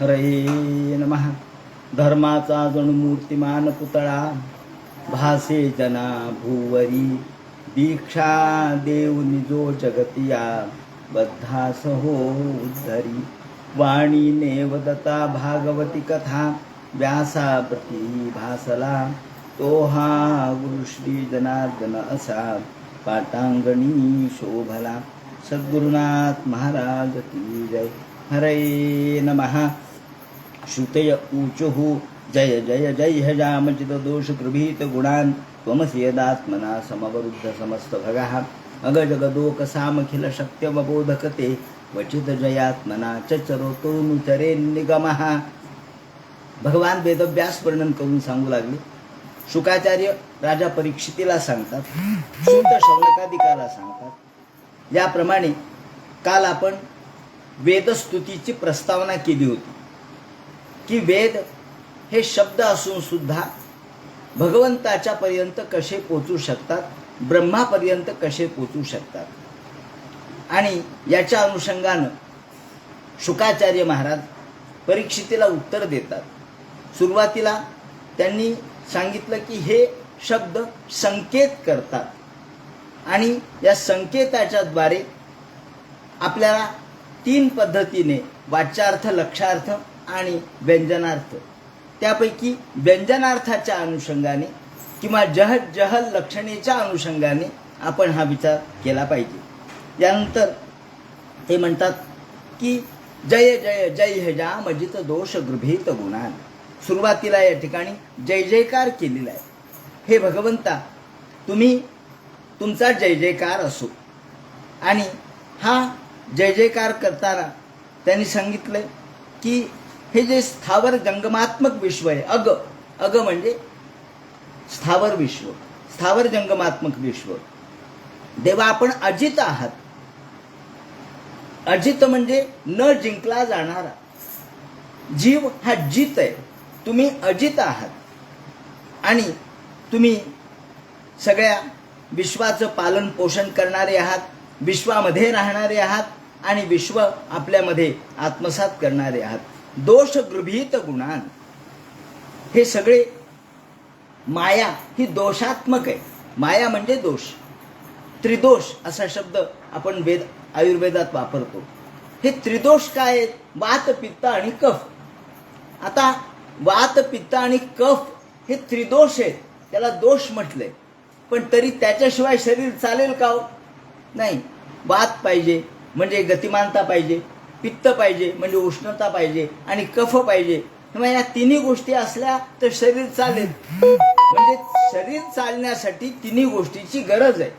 हरये नमः. धर्माचा जणू मूर्तिमान पुतळा भासे जना भूवरी. दीक्षा देऊनी जो जगतिया बद्धास हो उद्धरी. वाणी नेवदता भागवती कथा व्यासा प्रती भासला. तो हा गुरु श्री जनार्दन असा पाटांगणी शोभला. सद्गुरुनाथ महाराज की जय. हरे नमः. श्रुतय ऊचुः जय जय जय हजामचित दोष गृभीत गुणान् त्वमसि यदात्मना समवरुद्ध समस्त भगः. अगजगदोक सामखिल शक्त्यवबोधकते वचित जयात्मना चरोतोनुचरे निगमः. भगवान वेदव्यास वर्णन करून सांगू लागले. शुकाचार्य राजा परीक्षितीला सांगतात, सूत शौनकादिकाला सांगतात. याप्रमाणे काल आपण वेदस्तुतीची प्रस्तावना केली होती की वेद हे शब्द असून सुद्धा भगवंताच्या पर्यंत कसे पोचू शकतात, ब्रह्मापर्यंत कसे पोचू शकतात. आणि याच्या अनुषंगानं शुकाचार्य महाराज परीक्षितीला उत्तर देतात. सुरुवातीला त्यांनी सांगितलं की हे शब्द संकेत करतात आणि या संकेताच्या द्वारे आपल्याला 3 पद्धतीने वाच्यार्थ, लक्षार्थ आणि व्यंजनार्थ, त्यापैकी व्यंजनार्थाच्या अनुषंगाने किंवा जहल लक्षणेच्या अनुषंगाने आपण हा विचार केला पाहिजे. यानंतर ते म्हणतात की जय जय जय हजामजित दोष गृभीत गुणान. सुरुवातीला या ठिकाणी जय जयकार केलेला आहे. हे भगवंता, तुमचा जय जयकार असो. आणि हा जय जयकार करताना त्यांनी सांगितलं की हे जे स्थावर जंगमात्मक विश्व आहे, अग म्हणजे स्थावर विश्व, स्थावर जंगमात्मक विश्व. देवा आपण अजित आहात. अजित म्हणजे न जिंकला जाणारा. जीव हा जित आहे. तुम्ही अजित आहात आणि तुम्ही सगळ्या विश्वाचं पालन पोषण करणारे आहात, विश्वामध्ये राहणारे आहात आणि विश्व आपल्यामध्ये आत्मसात करणारे आहात. दोष गृभीत गुणान, हे सगळे माया ही दोषात्मक आहे. माया म्हणजे दोष. त्रिदोष असा शब्द आपण आयुर्वेदात वापरतो. हे त्रिदोष काय आहेत? वात, पित्त आणि कफ. आता वात, पित्त आणि कफ हे त्रिदोष आहेत. त्याला दोष म्हटलंय. पण तरी त्याच्याशिवाय शरीर चालेल का हो? नाही. वात पाहिजे म्हणजे गतिमानता पाहिजे, पित्त पाहिजे म्हणजे उष्णता पाहिजे आणि कफ पाहिजे. किंवा या 3 गोष्टी असल्या तर शरीर चालेल. म्हणजे शरीर चालण्यासाठी 3 गोष्टीची गरज आहे.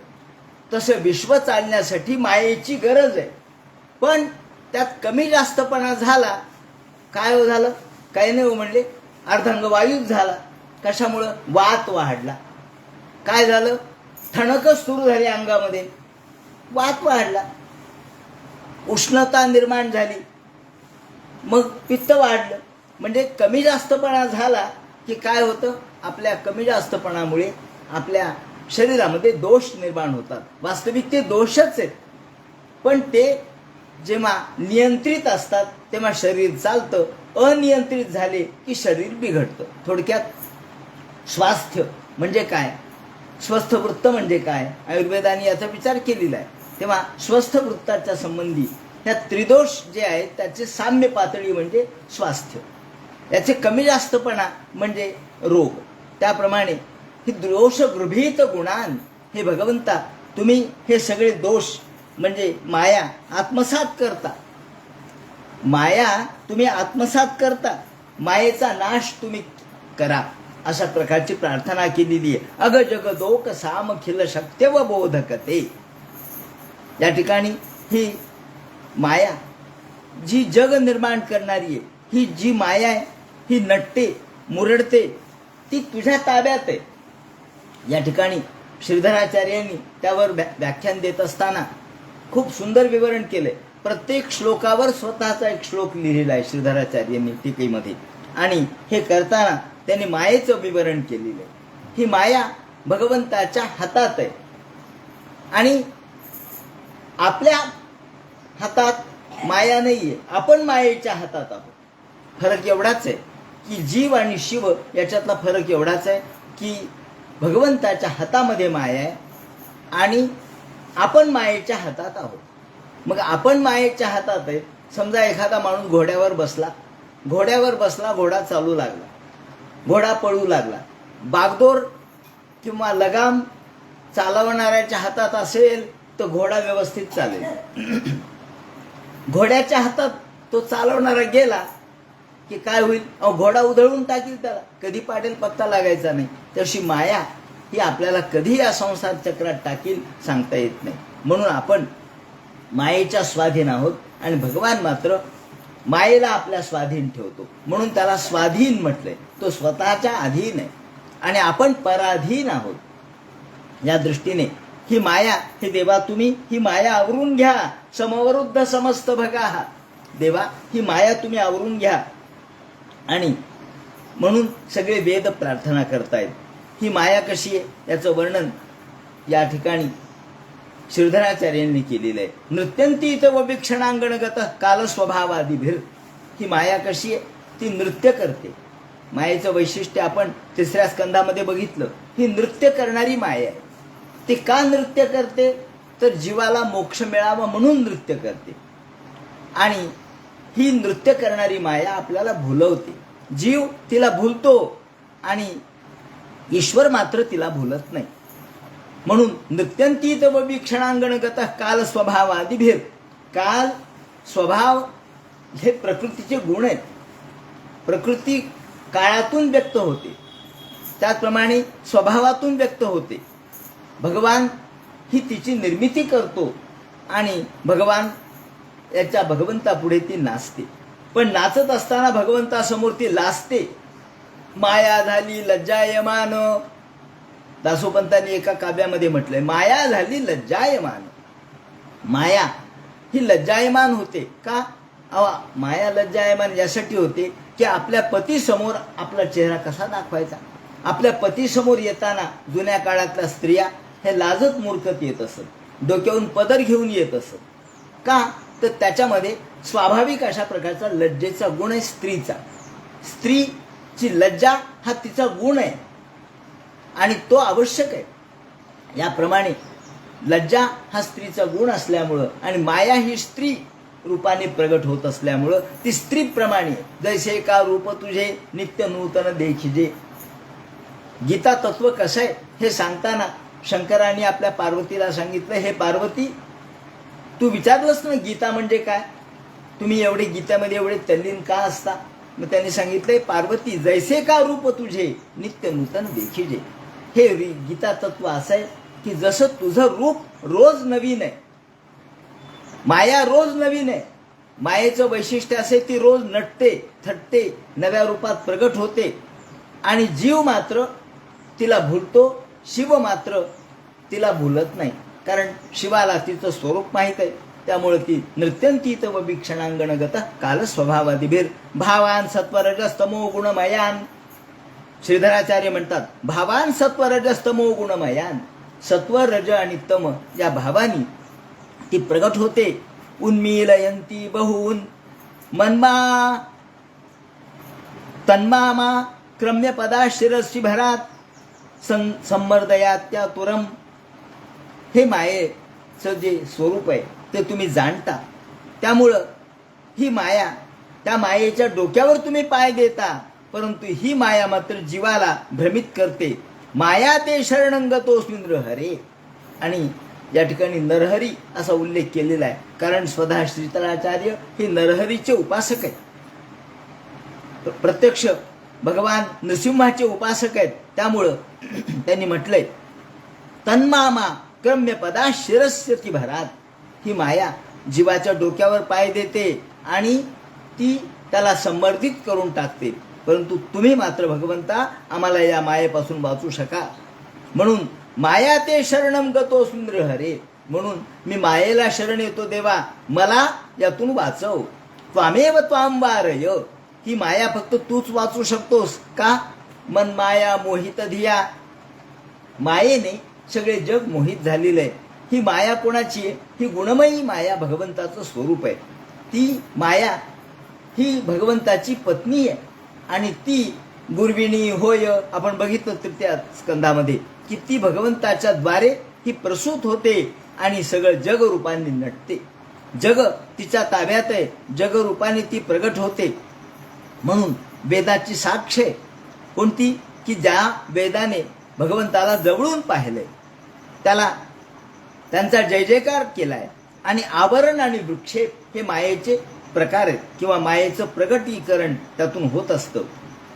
तसं विश्व चालण्यासाठी मायेची गरज आहे. पण त्यात कमी जास्तपणा झाला, काय हो झालं? काही नाही हो म्हणले, अर्धांगवायूच झाला. कशामुळं? वात वाढला. काय झालं? ठणकच सुरू झाली अंगामध्ये, वात वाढला. उष्णता निर्माण झाली, मग पित्त वाढलं. म्हणजे कमी जास्तपणा झाला की काय होतं? आपल्या कमी जास्तपणामुळे आपल्या शरीरामध्ये दोष निर्माण होतात. वास्तविक ते दोषच आहेत. पण ते जेव्हा नियंत्रित असतात तेव्हा शरीर चालतं. अनियंत्रित झाले की शरीर बिघडतं. थोडक्यात स्वास्थ्य म्हणजे काय, स्वस्थ वृत्त म्हणजे काय, आयुर्वेदाने याचा विचार केलेला आहे. तेव्हा स्वस्थ वृत्ताच्या संबंधी ह्या त्रिदोष जे आहेत त्याचे साम्य पातळी म्हणजे स्वास्थ्य, याचे कमी जास्तपणा म्हणजे रोग. त्याप्रमाणे ही दोष गृभीत गुणान, हे भगवंता तुम्ही हे सगळे दोष म्हणजे माया आत्मसात करता. माया तुम्ही आत्मसात करता. मायेचा नाश तुम्ही करा, अशा प्रकारची प्रार्थना केलेली आहे. अग जगदोक सामखिल शक्त्यव बोधकते. या ठिकाणी ही माया जी जग निर्माण करणारी आहे, ही जी माया आहे ही नटते, मुरडते, ती तुझ्या ताब्यात आहे. या ठिकाणी श्रीधराचार्यांनी त्यावर व्याख्यान देत असताना खूप सुंदर विवरण केलंय. प्रत्येक श्लोकावर स्वतःचा एक श्लोक लिहिलेला आहे श्रीधराचार्यांनी टीकेमध्ये. आणि हे करताना त्यांनी मायेचं विवरण केलेलं आहे. ही माया भगवंताच्या हातात आहे आणि आपल्या हातात माया नाहीये. आपण मायेच्या हातात आहोत. फरक एवढाच आहे की जीव आणि शिव याच्यातला फरक एवढाच आहे की भगवंताच्या हातामध्ये माया आहे आणि आपण मायेच्या हातात आहोत. मग आपण मायेच्या हातात आहे. समजा एखादा माणूस घोड्यावर बसला, घोडा चालू लागला, घोडा पळू लागला. बागदोर किंवा लगाम चालवणाऱ्याच्या हातात असेल तर घोडा व्यवस्थित चालेल. घोड्याच्या हातात तो चालवणारा गेला की काय होईल? घोडा उधळून टाकील, त्याला कधी पाडेल पत्ता लागायचा नाही. तशी माया ही आपल्याला कधी या संसार चक्रात टाकील सांगता येत नाही. म्हणून आपण मायेच्या स्वाधीन आहोत आणि भगवान मात्र मायेला आपल्या स्वाधीन ठेवतो. म्हणून त्याला स्वाधीन म्हटलंय. तो स्वतःच्या अधीन आहे आणि आपण पराधीन आहोत. या दृष्टीने ही माया, हे देवा तुम्ही ही माया आवरून घ्या. समवरुद्ध समस्त भगा. देवा ही माया तुम्ही आवरून घ्या. आणि म्हणून सगळे वेद प्रार्थना करतायत. ही माया कशी आहे याचं वर्णन या ठिकाणी श्रीधराचार्यांनी केलेलं आहे. नृत्यंतीत व वीक्षणांगणगत काल स्वभावादिभिर. ही माया कशी आहे? ती नृत्य करते. मायेचं वैशिष्ट्य आपण 3ऱ्या स्कंधामध्ये बघितलं. ही नृत्य करणारी माया आहे. ती का नृत्य करते? तर जीवाला मोक्ष मिळावा म्हणून नृत्य करते. आणि ही नृत्य करणारी माया आपल्याला भुलवते. जीव तिला भुलतो आणि ईश्वर मात्र तिला भुलत नाही. म्हणून नृत्यंतीत व वीक्षणांगणगत काल स्वभावादिभिर. काल, स्वभाव हे प्रकृतीचे गुण आहेत. प्रकृती काळातून व्यक्त होते, त्याचप्रमाणे स्वभावातून व्यक्त होते. भगवान ही तिची निर्मिती करतो आणि भगवंतापुढे ती नाचते. पण नाचत असताना भगवंतासमोर ती लाजते. माया झाली लज्जायमान. दासोपंतांनी एका काव्यामध्ये म्हटलंय, माया झाली लज्जायमान. माया ही लज्जायमान होते. का? माया लज्जायमान यासाठी होते की आपल्या पतीसमोर आपला चेहरा कसा दाखवायचा. आपल्या पतीसमोर येताना जुन्या काळातल्या स्त्रिया हे लाजत मूर्खत येत असत, डोक्यावरून पदर घेऊन येत असत. का? तर त्याच्यामध्ये स्वाभाविक अशा प्रकारचा लज्जेचा गुण आहे स्त्रीचा. स्त्रीची लज्जा हा तिचा गुण आहे आणि तो आवश्यक आहे. याप्रमाणे लज्जा हा स्त्रीचा गुण असल्यामुळं आणि माया ही स्त्री रूपाने प्रगट होत असल्यामुळं ती स्त्रीप्रमाणे जैसे का रूप तुझे नित्य नूतन देखिजे. गीता तत्व कसं आहे हे सांगताना शंकरांनी आपल्या पार्वतीला सांगितलं, हे पार्वती तू विचारलंस ना गीता म्हणजे काय, तुम्ही एवढे गीतेमध्ये एवढे तल्लीन का असता. मग त्यांनी सांगितलंय, पार्वती जैसे का रूप तुझे नित्य नूतन देखिजे. हे गीता तत्व असं आहे की जसं तुझं रूप रोज नवीन आहे, माया रोज नवीन आहे. मायेचं वैशिष्ट्य असे ती रोज नटते, थटते, नव्या रूपात प्रगट होते आणि जीव मात्र तिला भुलतो, शिव मात्र तिला भुलत नाही. कारण शिवाला तिचं स्वरूप माहीत आहे. त्यामुळे ती नृत्यंतीत व वीक्षणांगणगत काल स्वभावादिभिर भावान सत्वरजस्तमो गुणमयान. श्रीधराचार्य म्हणतात, भावान सत्वरजस्तमो गुणमयान. सत्व, रज आणि तम या भावानी ती प्रगट होते. उन्मीलयंती बहून मन्मा तन्मामा क्रम्य पदा शिरसी भरात संमर्दया त्या तुरम. हे मायेचं जे स्वरूप आहे ते तुम्ही जाणता. त्यामुळं ही माया, त्या मायेच्या डोक्यावर तुम्ही पाय देता, परंतु ही माया मात्र जीवाला भ्रमित करते. माया ते शरणंगतोस्मि नृहरे. आणि या ठिकाणी नरहरी असा उल्लेख केलेला आहे कारण स्वतः श्रीधराचार्य हे नरहरीचे उपासक आहेत, प्रत्यक्ष भगवान नृसिंहाचे उपासक आहेत. त्यामुळं त्यांनी म्हटलंय, तन्मामा क्रम्य पदा शिरस्यती भरात. ही माया जीवाच्या डोक्यावर पाय देते आणि ती त्याला संमर्दित करून टाकते. परंतु तुम्ही मात्र भगवंता आम्हाला या मायेपासून वाचू शका. म्हणून माया ते शरणम गतो सुंदर हरे. म्हणून मी मायेला शरण येतो, देवा मला यातून वाचव. त्वामेव त्वाम वारय. ही माया फक्त तूच वाचू शकतोस. का? मन माया मोहित धिया. मायेने सगळे जग मोहित झालेलं आहे. ही माया कोणाची आहे? ही गुणमयी माया भगवंताचं स्वरूप आहे. ती माया ही भगवंताची पत्नी आहे आणि ती गुरविणी होय आपण बघितलं तृतीय स्कंदामध्ये की ती भगवंताच्या द्वारे ही प्रसूत होते आणि सगळं जग रूपाने नटते. जग तिच्या ताब्यात आहे, जग रूपाने ती प्रगट होते. म्हणून वेदाची साक्ष आहे कोणती की ज्या वेदाने भगवंताला जवळून पाहिलंय त्याला त्यांचा जय जयकार केलाय. आणि आवरण आणि विक्षेप हे मायेचे प्रकार आहेत किंवा मायेचं प्रगटीकरण त्यातून होत असतं.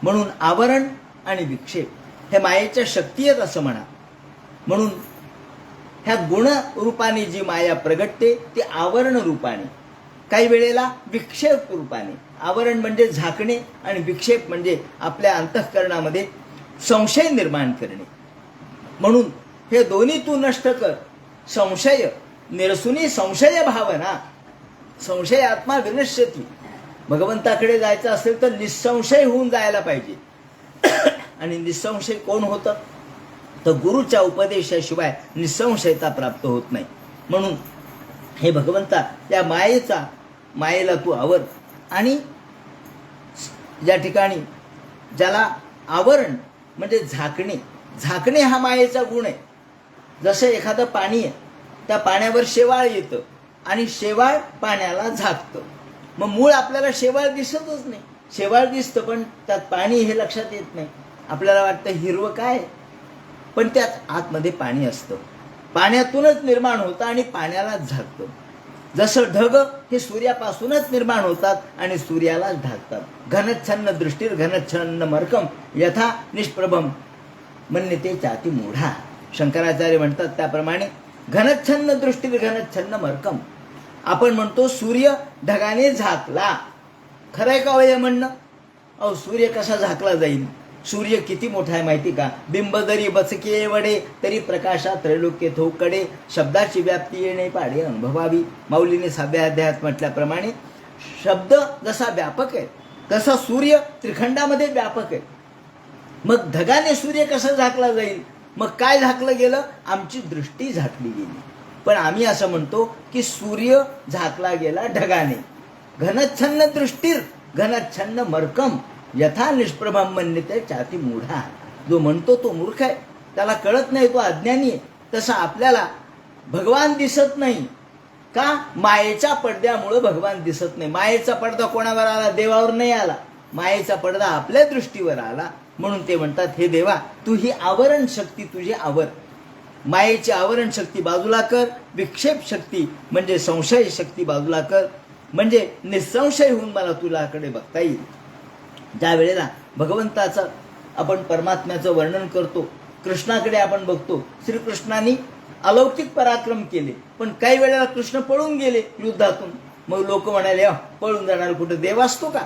म्हणून आवरण आणि विक्षेप हे मायेच्या शक्ती आहेत असं म्हणा. म्हणून ह्या गुण रूपाने जी माया प्रगटते ती आवरण रूपाने, काही वेळेला विक्षेप रूपाने. आवरण म्हणजे झाकणे आणि विक्षेप म्हणजे आपल्या अंतःकरणामध्ये संशय निर्माण करणे. म्हणून हे दोन्ही तू नष्ट कर. संशय निरसुनी संशय भावना, संशय आत्मा विनश्यती. भगवंताकडे जायचं असेल तर निसंशय होऊन जायला पाहिजे. आणि निसंशय कोण होतं तर गुरुच्या उपदेशाशिवाय निसंशयता प्राप्त होत नाही. म्हणून हे भगवंता या मायेला तू आवर. आणि या ठिकाणी ज्याला आवरण म्हणजे झाकणे हा मायेचा गुण आहे. जसं एखादं पाणी आहे, त्या पाण्यावर शेवाळ येतं आणि शेवाळ पाण्याला झाकतं. मग मूळ आपल्याला शेवाळ दिसतच नाही. शेवाळ दिसतं पण त्यात पाणी हे लक्षात येत नाही. आपल्याला वाटतं हिरवं काय, पण त्यात आतमध्ये पाणी असतं. पाण्यातूनच निर्माण होतं आणि पाण्यालाच झाकतं. जसं ढग हे सूर्यापासूनच निर्माण होतात आणि सूर्यालाच ढाकतात. घनच्छन्न दृष्टीर घनच्छन्न मर्कम यथा निष्प्रभम मन्यते चाती मूढा. शंकराचार्य म्हणतात त्याप्रमाणे घनच्छन्न दृष्टीर घनच्छन्न मर्कम. आपण म्हणतो सूर्य ढगाने झाकला. खरंय का वय म्हणणं? अहो सूर्य कसा झाकला जाईल? सूर्य किती मोठा आहे माहिती का? बिंब जरी बचके वडे तरी प्रकाशात त्रैलोक्य थोकडे. शब्दाची व्याप्ती येणे पाडे अनुभवावी. माऊलीने 6व्या अध्यायात म्हटल्याप्रमाणे शब्द जसा व्यापक आहे तसा सूर्य त्रिखंडामध्ये व्यापक आहे. मग ढगाने सूर्य कसा झाकला जाईल? मग काय झाकलं गेलं? आमची दृष्टी झाकली गेली. पण आम्ही असं म्हणतो की सूर्य झाकला गेला ढगाने. घनच्छन्न दृष्टीर घनच्छन्न मर्कम यथा निष्प्रभम मन्यते चाती मूढा. जो म्हणतो तो मूर्ख आहे, त्याला कळत नाही, तो अज्ञानी आहे. तसं आपल्याला भगवान दिसत नाही का? मायेच्या पडद्यामुळे भगवान दिसत नाही. मायेचा पडदा कोणावर आला? देवावर नाही आला. मायेचा पडदा आपल्या दृष्टीवर आला. म्हणून ते म्हणतात हे देवा तू ही आवरण शक्ती तुझी आवर. मायेची आवरण शक्ती बाजूला कर. विक्षेप शक्ती म्हणजे संशय शक्ती बाजूला कर. म्हणजे निसंशय होऊन मला तुझ्याकडे बघता येईल. ज्या वेळेला भगवंताचं आपण परमात्म्याचं वर्णन करतो, कृष्णाकडे आपण बघतो. श्रीकृष्णाने अलौकिक पराक्रम केले पण काही वेळेला कृष्ण पळून गेले युद्धातून. मग लोक म्हणाले पळून जाणार कुठं देव असतो का?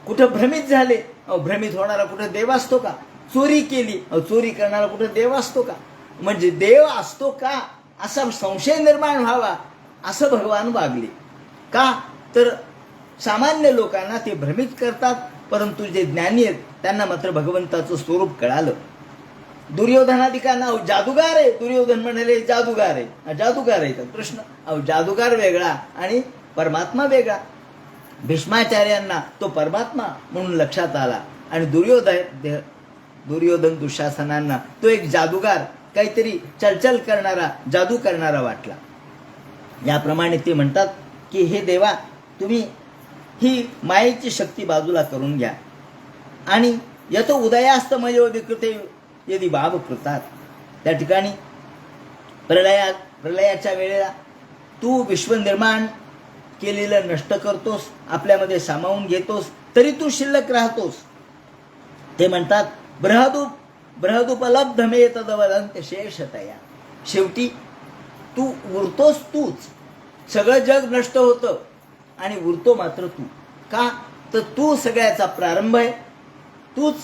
कुठं भ्रमित झाले, भ्रमित होणारा कुठं देव असतो का? चोरी केली, चोरी करणारा कुठं देव असतो का? म्हणजे देव असतो का असा संशय निर्माण व्हावा असं भगवान वागले. का तर सामान्य लोकांना ते भ्रमित करतात, परंतु जे ज्ञानी आहेत त्यांना मात्र भगवंताचं स्वरूप कळालं. दुर्योधनादिकांना जादूगार आहे. दुर्योधन म्हणाले जादूगार आहे. जादूगार आहे का कृष्ण? जादूगार वेगळा आणि परमात्मा वेगळा. भीष्माचार्यांना तो परमात्मा म्हणून लक्षात आला आणि दुर्योधन दुःशासनांना तो एक जादूगार, काहीतरी चलचल करणारा, जादू करणारा वाटला. याप्रमाणे ते म्हणतात की हे देवा तुम्ही ही मायेची शक्ती बाजूला करून घ्या. आणि यतो उदयास्तमयो विकृते यदि बाब कृतात. त्या ठिकाणी प्रलयाच्या वेळेला तू विश्व निर्माण केलेलं नष्ट करतोस, आपल्यामध्ये सामावून घेतोस, तरी तू शिल्लक राहतोस. ते म्हणतात बृहदुपलब्धमे तदवदन्त्य शेषतया. शेवटी तू उरतोस तूच. सगळं जग नष्ट होतं आणि उरतो मात्र तू. का तर तू सगळ्याचा प्रारंभ आहे. तूच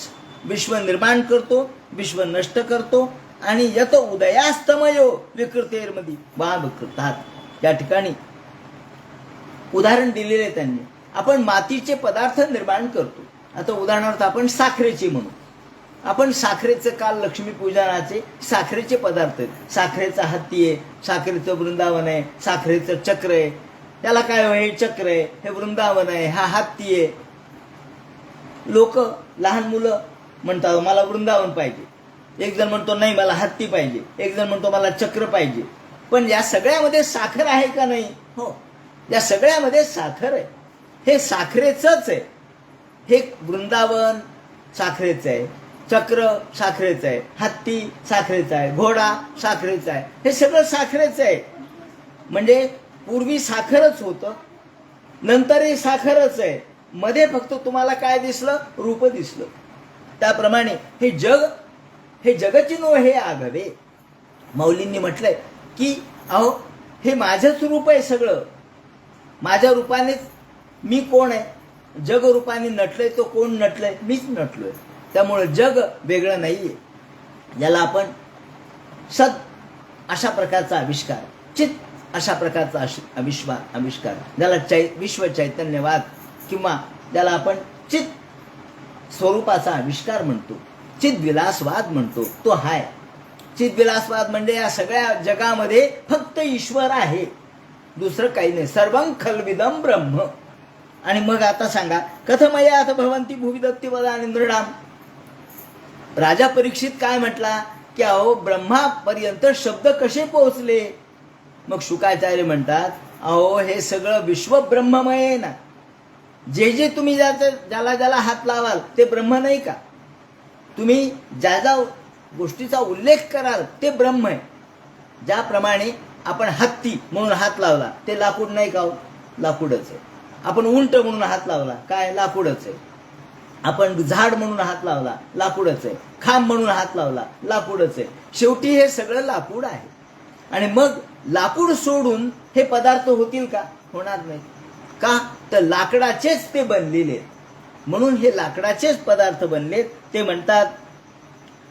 विश्व निर्माण करतो, विश्व नष्ट करतो आणि यत उदयास्तमयो विकृतेर्मध्ये बाब कृतात. त्या ठिकाणी उदाहरण दिलेले त्यांनी. आपण मातीचे पदार्थ निर्माण करतो. आता उदाहरणार्थ आपण साखरेची म्हणू. आपण साखरेचं काल लक्ष्मीपूजनाचे साखरेचे पदार्थ आहेत. साखरेचा हत्ती आहे, साखरेचं वृंदावन आहे, साखरेचं चक्र आहे, त्याला काय हो, हे चक्र आहे, हे वृंदावन आहे, हा हत्ती आहे. लोक, लहान मुलं म्हणतात मला वृंदावन पाहिजे, एक जण म्हणतो नाही मला हत्ती पाहिजे, एक जण म्हणतो मला चक्र पाहिजे. पण या सगळ्यामध्ये साखर आहे का नाही? हो, या सगळ्यामध्ये साखर आहे. हे साखरेचंच आहे. हे वृंदावन साखरेचं आहे, चक्र साखरेचं आहे, हत्ती साखरेचा आहे, घोडा साखरेचा आहे, हे सगळं साखरेचं आहे. म्हणजे पूर्वी साखरच होतं, नंतरही साखरच आहे, मध्ये फक्त तुम्हाला काय दिसलं? रूप दिसलं. त्याप्रमाणे हे जग, हे जगचिनो हे आघवे. माऊलींनी म्हटलंय की अहो हे माझंच रूप आहे सगळं, माझ्या रूपानेच मी कोण आहे? जग रूपाने नटलंय, तो कोण नटलंय? मीच नटलोय. त्यामुळे जग वेगळं नाहीये. याला आपण सद अशा प्रकारचा आविष्कार, चित अशा प्रकारचा आविष्कार, ज्याला विश्व चैतन्यवाद किंवा ज्याला आपण चित स्वरूपाचा आविष्कार म्हणतो, चितविलासवाद म्हणतो, तो हाय. चितविलासवाद म्हणजे या सगळ्या जगामध्ये फक्त ईश्वर आहे, दुसरं काही नाही. सर्वं खल्विदं ब्रह्म. आणि मग आता सांगा, कथमयाथ भवंती भुवि दत्ती वदानि नृणाम. राजा परीक्षित काय म्हटला की अहो ब्रह्मापर्यंत शब्द कसे पोहोचले? मग शुकाचार्य म्हणतात अहो हे सगळं विश्व ब्रह्ममय आहे ना. जे जे तुम्ही ज्याला ज्याला हात लावाल ते ब्रह्म नाही का? तुम्ही ज्या ज्या गोष्टीचा उल्लेख कराल ते ब्रह्म आहे. ज्याप्रमाणे आपण हत्ती म्हणून हात लावला ते लाकूड नाही का? लाकूडच आहे. आपण उंट म्हणून हात लावला काय? लाकूडच आहे. आपण झाड म्हणून हात लावला लाकूडच आहे. खांब म्हणून हात लावला लाकूडच आहे. शेवटी हे सगळं लाकूड आहे. आणि मग लाकूड सोडून हे पदार्थ होतील का? होणार नाही. का? तर लाकडाचेच ते बनलेले, म्हणून हे लाकडाचेच पदार्थ बनलेत. ते म्हणतात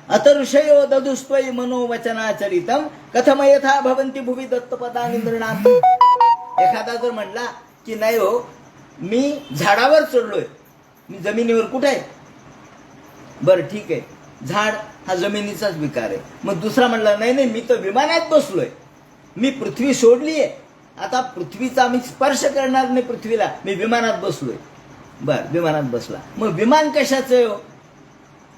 अतर्षयो ददुस्त्वयि मनोवचनाचरितम कथम यथा भवन्ति भुवि दत्तपदानि नृणाम. एखादा जर म्हणला की नाही हो मी झाडावर चढलोय, मी जमिनीवर कुठे आहे? बरं ठीक आहे, झाड हा जमिनीचाच विकार आहे. मग दुसरा म्हणला नाही नाही मी तर विमानात बसलोय, मी पृथ्वी सोडली आहे, आता पृथ्वीचा मी स्पर्श करणार नाही पृथ्वीला, मी विमानात बसलोय. बर, विमानात बसला. मग विमान कशाचं आहे हो?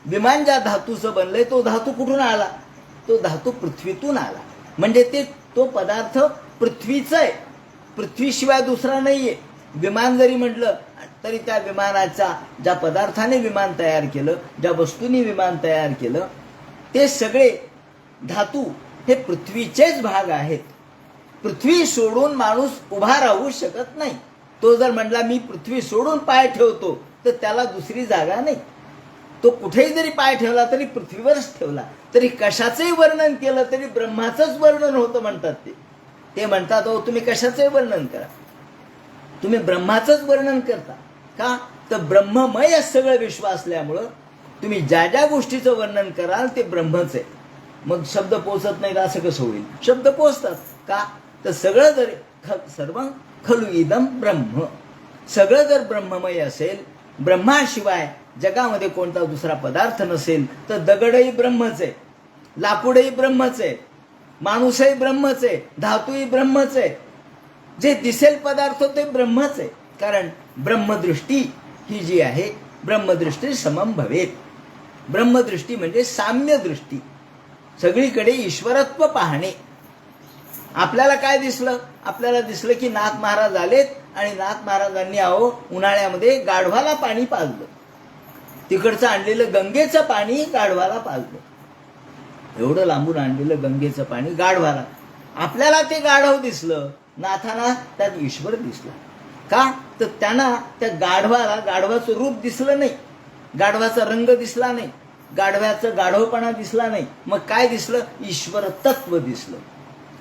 विमान ज्या धातूचं बनलंय तो धातू कुठून आला? तो धातू पृथ्वीतून आला. म्हणजे तो पदार्थ पृथ्वीचा आहे, पृथ्वीशिवाय दुसरा नाहीये. विमान जरी म्हटलं तरी त्या विमानाचा, ज्या पदार्थाने विमान तयार केलं, ज्या वस्तूंनी विमान तयार केलं, ते सगळे धातू हे पृथ्वीचेच भाग आहेत. पृथ्वी सोडून माणूस उभा राहू शकत नाही. तो जर म्हणला मी पृथ्वी सोडून पाय ठेवतो तर त्याला दुसरी जागा नाही. तो कुठेही जरी पाय ठेवला तरी पृथ्वीवरच ठेवला. तरी कशाचंही वर्णन केलं तरी ब्रह्माचंच वर्णन होतं म्हणतात ते म्हणतात अहो तुम्ही कशाचंही वर्णन करा, तुम्ही ब्रह्माचंच वर्णन करता. का? तर ब्रह्ममय सगळं विश्व असल्यामुळं तुम्ही ज्या ज्या गोष्टीचं वर्णन कराल ते ब्रह्मच आहे. मग शब्द पोचत नाहीत असं कसं होईल? शब्द पोचतात. का? तर सगळं जर सर्व खलु इदम ब्रह्म, सगळं जर ब्रह्ममय असेल, ब्रह्माशिवाय जगामध्ये कोणता दुसरा पदार्थ नसेल, तर दगडही ब्रह्मच आहे, लाकूडही ब्रह्मच आहे, माणूसही ब्रह्मच आहे, धातूही ब्रह्मच आहे, जे दिसेल पदार्थ ते ब्रह्मच आहे. कारण ब्रह्मदृष्टी ही जी आहे, ब्रह्मदृष्टी समम भवेत. ब्रह्मदृष्टी म्हणजे साम्य दृष्टी, सगळीकडे ईश्वरत्व पाहणे. आपल्याला काय दिसलं? आपल्याला दिसलं की नाथ महाराज आलेत आणि नाथ महाराजांनी अहो उन्हाळ्यामध्ये गाढवाला पाणी पाजलं, तिकडचं आणलेलं गंगेचं पाणी गाढवाला पाजलं. एवढं लांबून आणलेलं गंगेचं पाणी गाढवाला, आपल्याला ते गाढव दिसलं, नाथांना त्यात ईश्वर दिसला. का? तर त्यांना त्या गाढवाचं रूप दिसलं नाही, गाढवाचा रंग दिसला नाही, गाढव्याचं गाढवपणा दिसला नाही. मग काय दिसलं? ईश्वर तत्व दिसलं.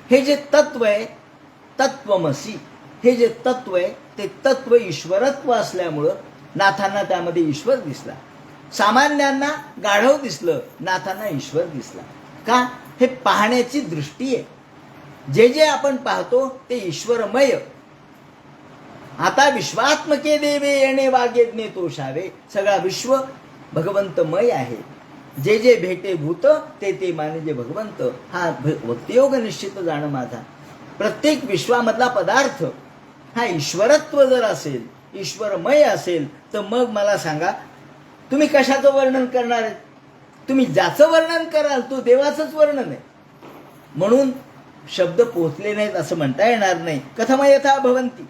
हे जे तत्व आहे, तत्वमसी, हे जे तत्व आहे ते तत्व ईश्वरत्व असल्यामुळं नाथांना त्यामध्ये ईश्वर दिसला. सामान्यांना गाढव दिसलं, नाथांना ईश्वर दिसला. का? हे पाहण्याची दृष्टी आहे. जे जे आपण पाहतो ते ईश्वरमय. आता विश्वात्मके देवे येणे वागेज्ञे तोषावे. सगळा विश्व भगवंतमय आहे. जे जे भेटे भूत ते ते मानिजे भगवंत. हा भक्तियोग निश्चित जाणं माझा. प्रत्येक विश्वामधला पदार्थ हा ईश्वरत्व जर असेल, ईश्वरमय असेल, तर मग मला सांगा तुम्ही कशाचं वर्णन करणार आहे? तुम्ही ज्याचं वर्णन कराल तो देवाचंच वर्णन आहे. म्हणून शब्द पोहोचले नाहीत असं म्हणता येणार नाही. कथमयथा भवंती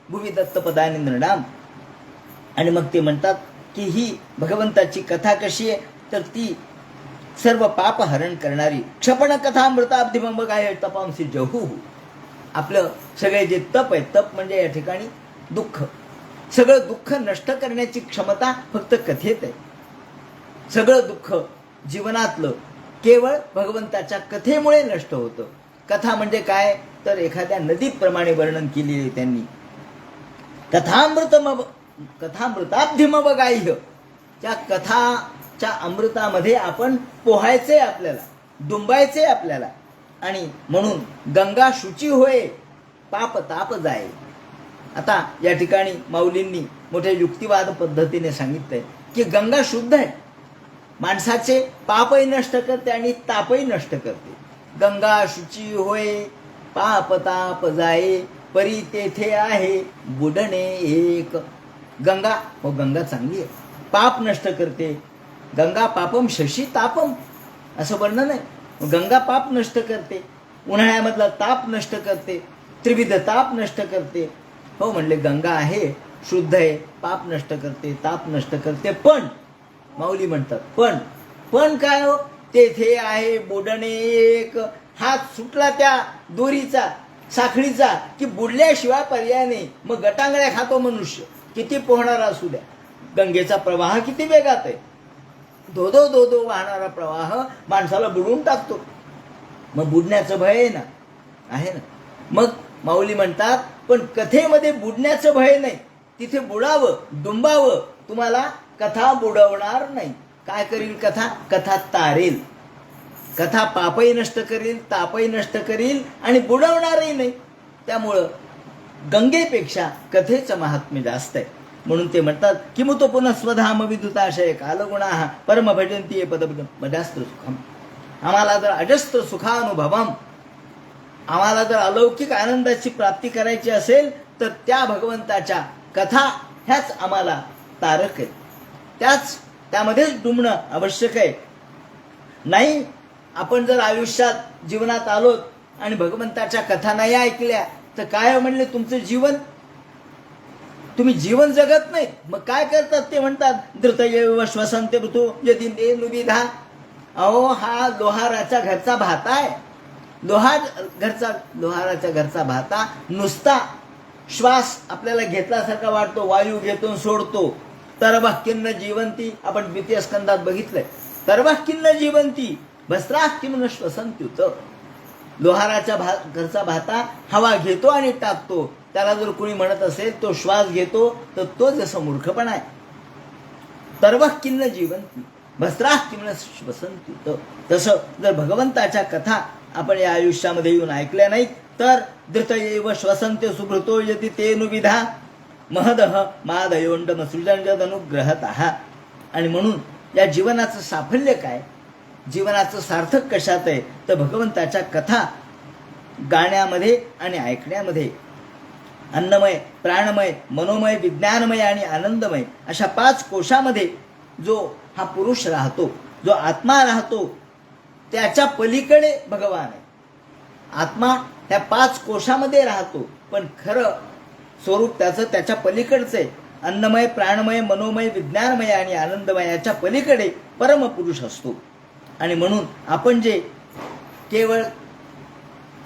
भुवि दत्तपदानि नृणाम. आणि मग ते म्हणतात की ही भगवंताची कथा कशी आहे, तर ती सर्व पाप हरण करणारी क्षपण कथा मृताब्धिमंब काय तपांसी जहू. आपलं सगळे जे तप आहे, तप म्हणजे या ठिकाणी दुःख, सगळं दुःख नष्ट करण्याची क्षमता फक्त कथेत आहे. सगळं दुःख जीवनातलं केवळ भगवंताच्या कथेमुळे नष्ट होतं. कथा म्हणजे काय, तर एखाद्या नदीप्रमाणे वर्णन केलेले त्यांनी. कथामृताब्धिमवगाह्य, त्या कथाच्या अमृतामध्ये आपण पोहायचे, आपल्याला डुंबायचे आपल्याला. आणि म्हणून गंगा शुची होय पाप ताप जाय. आता या ठिकाणी माऊलींनी मोठ्या युक्तिवाद पद्धतीने सांगितलंय की गंगा शुद्ध आहे, माणसाचे पापही नष्ट करते आणि तापही नष्ट करते. गंगा शुची होय पाप ताप जाये, परी तेथे आहे बुडणे एक. गंगा गंगा चांगली आहे, पाप नष्ट करते. गंगा पापम शशी तापम असं वर्णन आहे. गंगा पाप नष्ट करते, उन्हाळ्यामधला ताप नष्ट करते, त्रिविध ताप नष्ट करते. हो म्हणले गंगा आहे, शुद्ध आहे, पाप नष्ट करते, ताप नष्ट करते. पण माऊली म्हणतात पण काय हो, तेथे आहे बुडणे एक. हात सुटला त्या दोरीचा, साखळीचा, की बुडल्याशिवाय पर्याय नाही. मग गटांगळ्या खातो मनुष्य, किती पोहणारा असू द्या. गंगेचा प्रवाह किती वेगात आहे, धो धो वाहणारा प्रवाह माणसाला बुडवून टाकतो. मग बुडण्याचं भय आहे ना, आहे ना. मग माऊली म्हणतात पण कथेमध्ये बुडण्याचं भय नाही, तिथे बुडावं, डुंबावं. तुम्हाला कथा बुडवणार नाही. काय करील कथा? कथा तारेल. कथा पापही नष्ट करील, तापही नष्ट करील आणि बुडवणारही नाही. त्यामुळं गंगेपेक्षा कथेचं महात्म्य जास्त आहे. म्हणून ते म्हणतात किमुतो पुनः स्वधाम विदुताशय कालगुणा परम भजंती अजस्त्र सुखम. आम्हाला जर अजस्त्र सुखानुभवम, आम्हाला जर अलौकिक आनंदाची प्राप्ती करायची असेल तर त्या भगवंताच्या कथा ह्याच आम्हाला तारक आहेत. त्यामध्येच डुंबणं आवश्यक आहे. नाही आपण जर आयुष्यात जीवनात आलोत आणि भगवंताच्या कथा नाही ऐकल्या तर काय म्हणले तुमचं जीवन, तुम्ही जीवन जगत नाही. मग काय करतात ते म्हणतात धृतयेव श्वसन्ते ऋतू यदि नुविधा. अहो हा लोहाराच्या घरचा भाता आहे. लोहाराच्या घरचा भाता नुसता श्वास आपल्याला घेतल्यासारखा वाटतो, वायू घेतो सोडतो. तरवाह किन्न जीवंती, आपण द्वितीय स्कंदात बघितलंय. तरवाह किन्न जीवंती भस्त्राः किन्न श्वसन्त्युत. लोहाराच्या घरचा भाता हवा घेतो आणि टाकतो. त्याला जर कोणी म्हणत असेल तो श्वास घेतो तर तो जसं मूर्खपणा आहे. तरवाह किन्न जीवंती भस्त्राः किन्न श्वसन्त्युत. तसं जर भगवंताच्या कथा आपण या आयुष्यामध्ये येऊन ऐकल्या नाहीत तर धृतयेव श्वसन्ते सुभृतो यदि तेनुविधा महदह मादयोंडम सृजनजदनुग्रहतः. आणि म्हणून या जीवनाचं साफल्य काय, जीवनाचं सार्थक कशात आहे, तर भगवंताच्या कथा गाण्यामध्ये आणि ऐकण्यामध्ये. अन्नमय, प्राणमय, मनोमय, विज्ञानमय आणि आनंदमय अशा 5 कोशामध्ये जो हा पुरुष राहतो, जो आत्मा राहतो, त्याच्या पलीकडे भगवान आहे. आत्मा ह्या 5 कोशामध्ये राहतो पण खरं स्वरूप त्याचं त्याच्या पलीकडचं आहे. अन्नमय, प्राणमय, मनोमय, विज्ञानमय आणि आनंदमय याच्या पलीकडे परमपुरुष असतो. आणि म्हणून आपण जे केवळ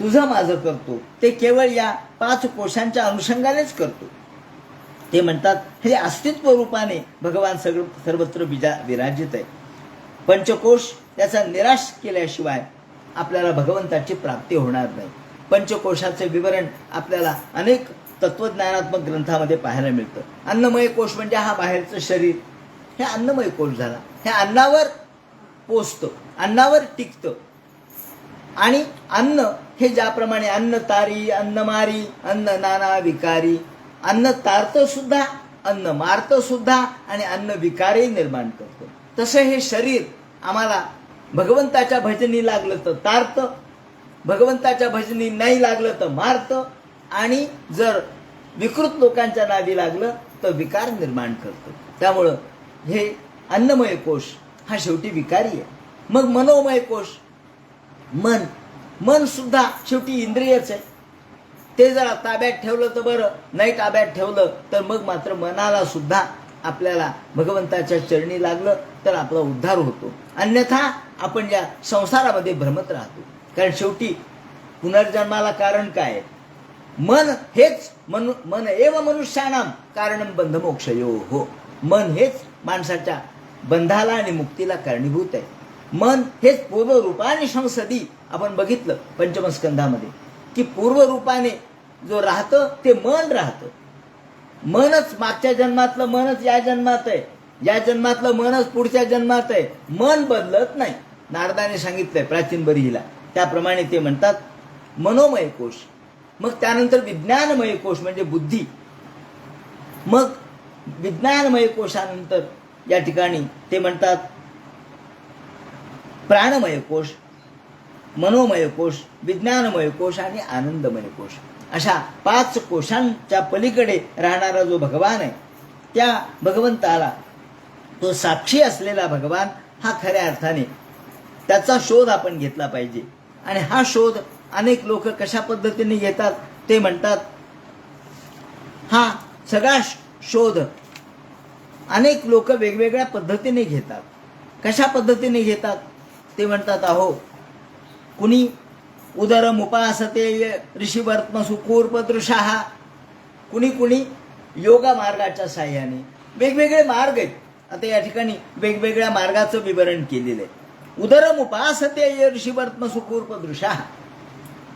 तुझं माझं करतो ते केवळ या 5 कोशांच्या अनुषंगानेच करतो. ते म्हणतात हे अस्तित्व रूपाने भगवान सर्वत्र विराजित आहे. पंचकोश त्याचा निराश केल्याशिवाय आपल्याला भगवंताची प्राप्ती होणार नाही. पंचकोशाचे विवरण आपल्याला अनेक तत्वज्ञानात्मक ग्रंथामध्ये पाहायला मिळतं. अन्नमय कोश म्हणजे हा बाहेरचं शरीर, हे अन्नमय कोश झाला. हे अन्नावर पोचतं, अन्नावर टिकतं. आणि अन्न हे ज्याप्रमाणे अन्न तारी, अन्न मारी, अन्न नाना विकारी. अन्न तारतं सुद्धा, अन्न मारतं सुद्धा आणि अन्न विकारही निर्माण करतं. तसं हे शरीर आम्हाला भगवंताच्या भजनी लागलं तर तारतं, भगवंताच्या भजनी नाही लागलं तर मारतं. आणि जर विकृत लोकांच्या नादी लागलं तर विकार निर्माण करतं. त्यामुळं हे अन्नमय कोश हा शेवटी विकारी आहे. मग मनोमय कोश, मन सुद्धा शेवटी इंद्रियच आहे. ते जर ताब्यात ठेवलं तर बरं, नाही ताब्यात ठेवलं तर मग मात्र मनाला सुद्धा आपल्याला भगवंताच्या चरणी लागलं तर आपला उद्धार होतो. अन्यथा आपण या संसारामध्ये भ्रमत राहतो. कारण शेवटी पुनर्जन्माला कारण काय आहे? मन हेच मन एव मनुष्याणाम कारणम बंधमोक्षयो हो. मन हेच माणसाच्या बंधाला आणि मुक्तीला कारणीभूत आहे. मन हेच पूर्वरूपाने संसदी आपण बघितलं पंचमस्कंधामध्ये की पूर्वरूपाने जो राहतं ते मन राहतं. मनच मागच्या जन्मातलं मनच या जन्मात आहे, या जन्मातलं मनच पुढच्या जन्मात आहे. मन बदलत नाही. नारदाने सांगितलंय प्राचीन बरीला, त्याप्रमाणे ते म्हणतात मनोमय कोश. मग त्यानंतर विज्ञानमय कोश म्हणजे बुद्धी. मग विज्ञानमय कोशानंतर या ठिकाणी ते म्हणतात प्राणमय कोश, मनोमय कोश, विज्ञानमय कोश आणि आनंदमय कोश. अशा 5 कोशांच्या पलीकडे राहणारा जो भगवान आहे त्या भगवंताला, तो साक्षी असलेला भगवान हा खऱ्या अर्थाने त्याचा शोध आपण घेतला पाहिजे. आणि हा शोध अनेक लोक कशा पद्धतीने घेतात ते म्हणतात, हा सगळा शोध अनेक लोक वेगवेगळ्या पद्धतीने घेतात. कशा पद्धतीने घेतात ते म्हणतात, अहो कुणी उदरमुपासते ऋषिवर्त्मसु कूर्पदृशाः, कुणी योगा मार्गाच्या साह्याने वेगवेगळे मार्ग आहेत. आता या ठिकाणी वेगवेगळ्या मार्गाचं विवरण केलेलं आहे. उदरमुपासते ऋषिवर्त्मसु कूर्पदृशाः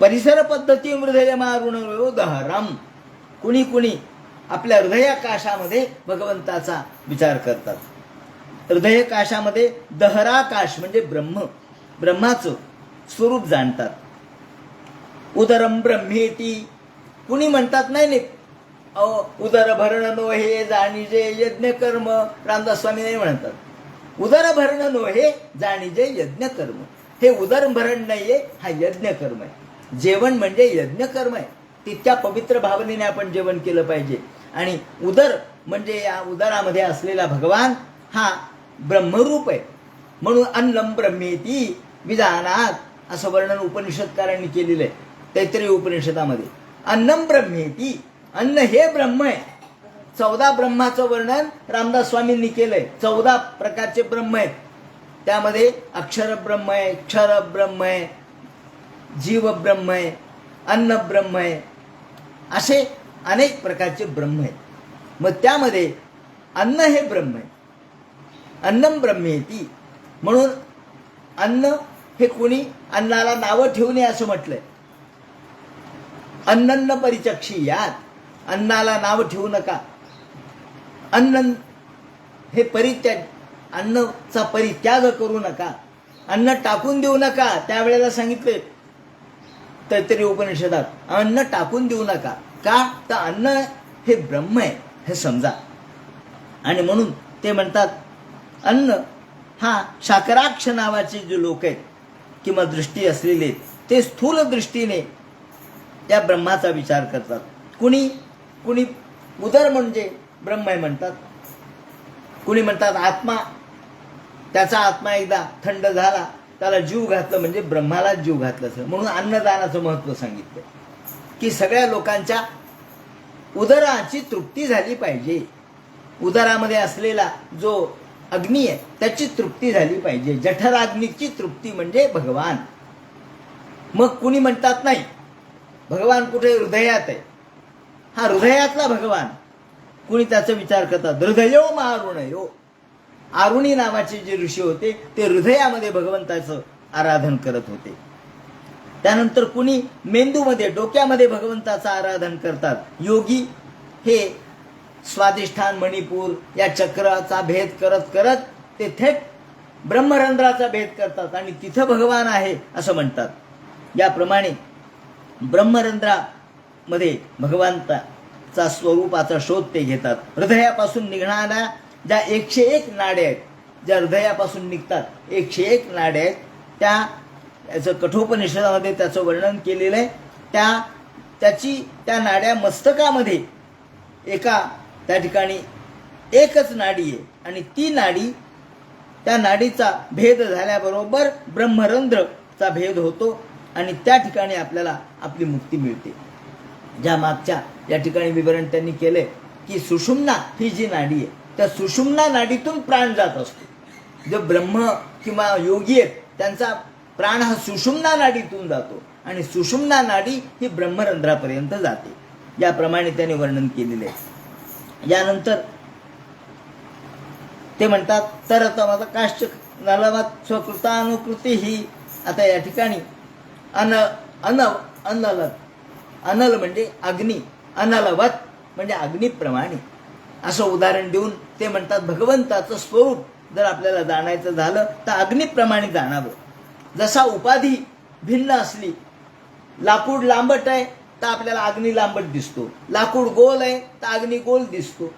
परिसर पद्धती हृदय मारुण दहरम. कुणी आपल्या हृदयाकाशामध्ये भगवंताचा विचार करतात. हृदयकाशामध्ये दहराकाश म्हणजे ब्रह्माचं स्वरूप जाणतात. उदरम ब्रह्मेती. कुणी म्हणतात नाही उदर भरण नोहे जाणीजे यज्ञ कर्म. रामदास स्वामी नाही म्हणतात उदर भरण नोहे जाणीजे यज्ञ कर्म. हे उदर भरण नाहीये, हा यज्ञ कर्म आहे. जेवण म्हणजे यज्ञ कर्म आहे. तितक्या पवित्र भावनेने आपण जेवण केलं पाहिजे. आणि उदर म्हणजे या उदरामध्ये असलेला भगवान हा ब्रह्मरूप आहे. म्हणून अन्नम ब्रह्मेती विधानात असं वर्णन उपनिषदकारांनी केलेलं आहे. तैत्तिरीय उपनिषदामध्ये अन्नम ब्रह्मेती, अन्न हे ब्रह्म आहे. 14 ब्रह्माचं वर्णन रामदास स्वामींनी केलंय. 14 प्रकारचे ब्रह्म आहेत. त्यामध्ये अक्षर ब्रह्म आहे, क्षर ब्रह्म आहे, जीव ब्रह्म आहे, अन्न ब्रह्म आहे, असे अनेक प्रकारचे ब्रह्म आहेत. मग त्यामध्ये अन्न हे ब्रह्म आहे. अन्नम ब्रह्मेती. म्हणून अन्न हे कोणी अन्नाला नावं ठेवू नये असं म्हटलंय. अन्नन्न परिचक्षी यात, अन्नाला नाव ठेवू नका. अन्न हे परित्याग, अन्नचा परित्याग करू नका. अन्न टाकून देऊ नका. त्यावेळेला सांगितले तैत्तिरीय उपनिषदात अन्न टाकून देऊ नका. का तर अन्न हे ब्रह्म आहे हे समजा. आणि म्हणून ते म्हणतात अन्न हा शाकराक्ष नावाचे जे लोक आहेत किंवा दृष्टी असलेले ते स्थूल दृष्टीने त्या ब्रह्माचा विचार करतात. कुणी उदर म्हणजे ब्रह्म आहे म्हणतात. कुणी म्हणतात आत्मा, त्याचा आत्मा एकदा थंड झाला त्याला जीव घातलं म्हणजे ब्रह्माला जीव घातलं. म्हणून अन्नदानाचं महत्त्व सांगितलं की सगळ्या लोकांच्या उदराची तृप्ती झाली पाहिजे. उदरामध्ये असलेला जो अग्नी आहे त्याची तृप्ती झाली पाहिजे. जठराग्नीची तृप्ती म्हणजे भगवान. मग कुणी म्हणतात नाही भगवान कुठे हृदयात आहे, हा हृदयातला भगवान. कुणी त्याचा विचार करतात हृदयो मारुणयो. आरुणी नावाचे जे ऋषी होते ते हृदयामध्ये भगवंताचं आराधन करत होते. त्यानंतर कुणी मेंदूमध्ये डोक्यामध्ये भगवंताचं आराधन करतात. योगी हे स्वाधिष्ठान मणिपूर या चक्राचा भेद करत करत ते थेट ब्रह्मरंध्राचा भेद करतात आणि तिथं भगवान आहे असं म्हणतात. याप्रमाणे ब्रह्मरंध्रामध्ये भगवंताचा स्वरूपाचा शोध ते घेतात. हृदयापासून निघणाऱ्या ज्या 101 नाड्या आहेत, ज्या हृदयापासून निघतात 101 नाड्या आहेत, त्याचं कठोपनिषदामध्ये त्याचं वर्णन केलेलं आहे. त्या नाड्या मस्तकामध्ये एका त्या ठिकाणी एकच नाडी आहे आणि ती नाडी, त्या नाडीचा भेद झाल्याबरोबर ब्रह्मरंध्रचा भेद होतो आणि त्या ठिकाणी आपल्याला आपली मुक्ती मिळते. ज्या मागच्या या ठिकाणी विवरण त्यांनी केले की सुषुम्ना ही जी नाडी आहे त्या सुषुम्ना नाडीतून प्राण जात असतो. जो ब्रह्म किंवा योगी आहेत त्यांचा प्राण हा सुषुम्ना नाडीतून जातो आणि सुषुम्ना नाडी ही ब्रह्मरंध्रापर्यंत जाते. याप्रमाणे त्यांनी वर्णन केलेले आहे. यानंतर ते म्हणतात तर आता काश्च नलवत स्वकृतानुकृती ही. आता या ठिकाणी अनल म्हणजे अग्नी, अनलवत म्हणजे अग्निप्रमाणे असं उदाहरण देऊन ते म्हणतात भगवंताचं स्वरूप जर आपल्याला जाणायचं झालं तर अग्निप्रमाणे जाणावं. जसा उपाधी भिन्न असली, लाकूड लांबट आहे तर आपल्याला अग्नी लांबट दिसतो, लाकूड गोल आहे तर अग्नी गोल दिसतो,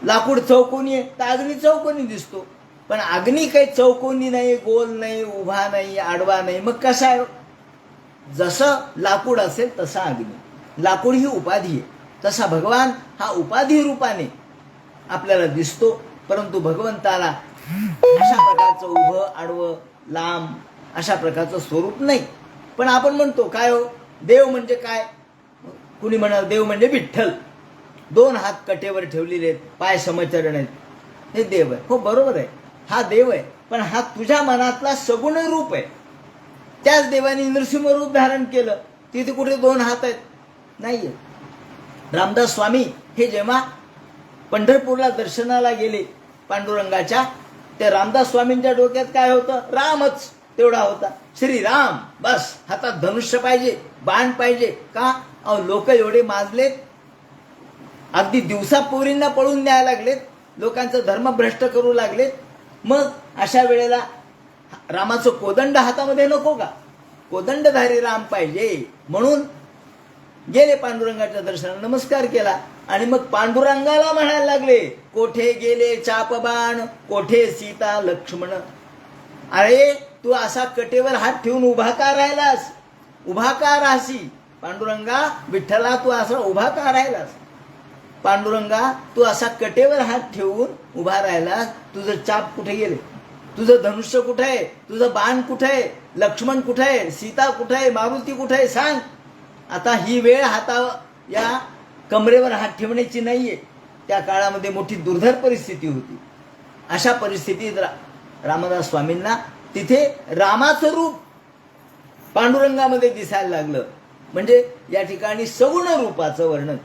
लाकूड चौकोनी आहे तर अग्नी चौकोनी दिसतो. पण अग्नी काही चौकोनी नाही, गोल नाही, उभा नाही, आडवा नाही. मग कसा आहे? जसं लाकूड असेल तसा अग्नी. लाकूड ही उपाधी आहे, तसा भगवान हा उपाधी रूपाने आपल्याला दिसतो. परंतु भगवंताला अशा प्रकारचं उभं, आडवं, लांब अशा प्रकारचं स्वरूप नाही. पण आपण म्हणतो काय हो, देव म्हणजे काय? कुणी म्हणाल देव म्हणजे विठ्ठल, 2 हात कटेवर ठेवलेले आहेत, पाय समचरण आहेत, हे देव आहे. हो बरोबर आहे, हा देव आहे. पण हा तुझ्या मनातला सगुण रूप आहे. त्याच देवाने नृसिंह रूप धारण केलं, तिथे कुठे 2 हात आहेत? नाहीये. रामदास स्वामी हे जेव्हा पंढरपूरला दर्शनाला गेले पांडुरंगाच्या, त्या रामदास स्वामींच्या डोक्यात काय होतं? रामच तेवढा होता. श्रीराम बस. हातात धनुष्य पाहिजे, बाण पाहिजे. का? अहो लोक एवढे माजलेत, अगदी दिवसा पोरींना पळून न्यायला लागलेत, लोकांचं धर्म भ्रष्ट करू लागलेत. मग अशा वेळेला रामाचं कोदंड हातामध्ये नको का? कोदंडधारी राम पाहिजे. म्हणून गेले पांडुरंगाच्या दर्शनाला, नमस्कार केला आणि मग पांडुरंगाला म्हणायला लागले, कोठे गेले चापबाण, कोठे सीता लक्ष्मण. अरे तू असा कटेवर हात ठेवून उभा का राहिलास? उभा का राहसी? पांडुरंगा विठ्ठला तू असा उभा का राहिलास? पांडुरंगा तू असा कटेवर हात ठेवून उभा राहिलास, तुझं चाप कुठे गेले? तुझं धनुष्य कुठे आहे? तुझं बाण कुठे आहे? लक्ष्मण कुठे आहे? सीता कुठे आहे? मारुती कुठे आहे? सांग. आता ही वेळ या कमरेवर हात ठेवण्याची नाहीये. त्या काळामध्ये मोठी दुर्धर परिस्थिती होती. अशा परिस्थितीत रामदास स्वामींना तिथे रामाचं रूप पांडुरंगामध्ये दिसायला लागलं. म्हणजे या ठिकाणी सगुण रूपाचं वर्णन.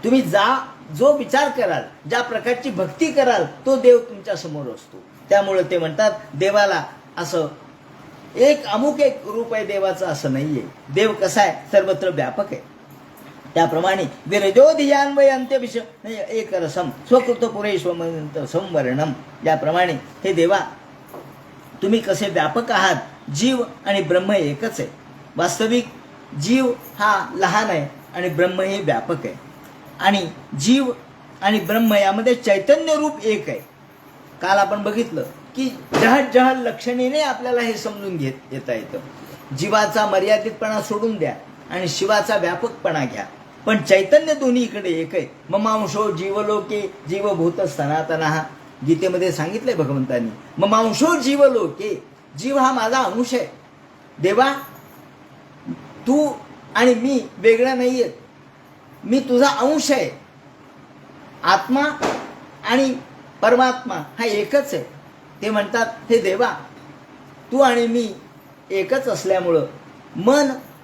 तुम्ही जो विचार कराल, ज्या प्रकारची भक्ती कराल, तो देव तुमच्या समोर असतो. त्यामुळे ते म्हणतात देवाला असं अमुक एक रूप आहे देवाचं असं नाहीये. देव कसा आहे? सर्वत्र व्यापक आहे. त्याप्रमाणे विरजोधियान्वय अंत्यविष एक रसम स्वकृत पुरेश्वमंत संवर्णम. याप्रमाणे हे देवा तुम्ही कसे व्यापक आहात. जीव आणि ब्रह्म एकच आहे. वास्तविक जीव हा लहान आहे आणि ब्रह्म हे व्यापक आहे. आणि जीव आणि ब्रह्म यामध्ये चैतन्य रूप एक आहे. काल आपण बघितलं की जहल लक्षणेने आपल्याला हे समजून येता येतं. जीवाचा मर्यादितपणा सोडून द्या आणि शिवाचा व्यापकपणा घ्या. पण चैतन्य दोन्ही इकडे एक आहे. ममांशो जीवलोके जीवभूत सनातनः. गीतेमध्ये सांगितलंय भगवंतांनी, ममांशो जीवलोके. जीव हा माझा अंश आहे. देवा तू आणि मी वेगळं नाहीये, मी तुझा अंश आहे. आत्मा आणि परमात्मा हा एकच आहे. ते म्हणतात हे देवा तू आणि मी एकच असल्यामुळं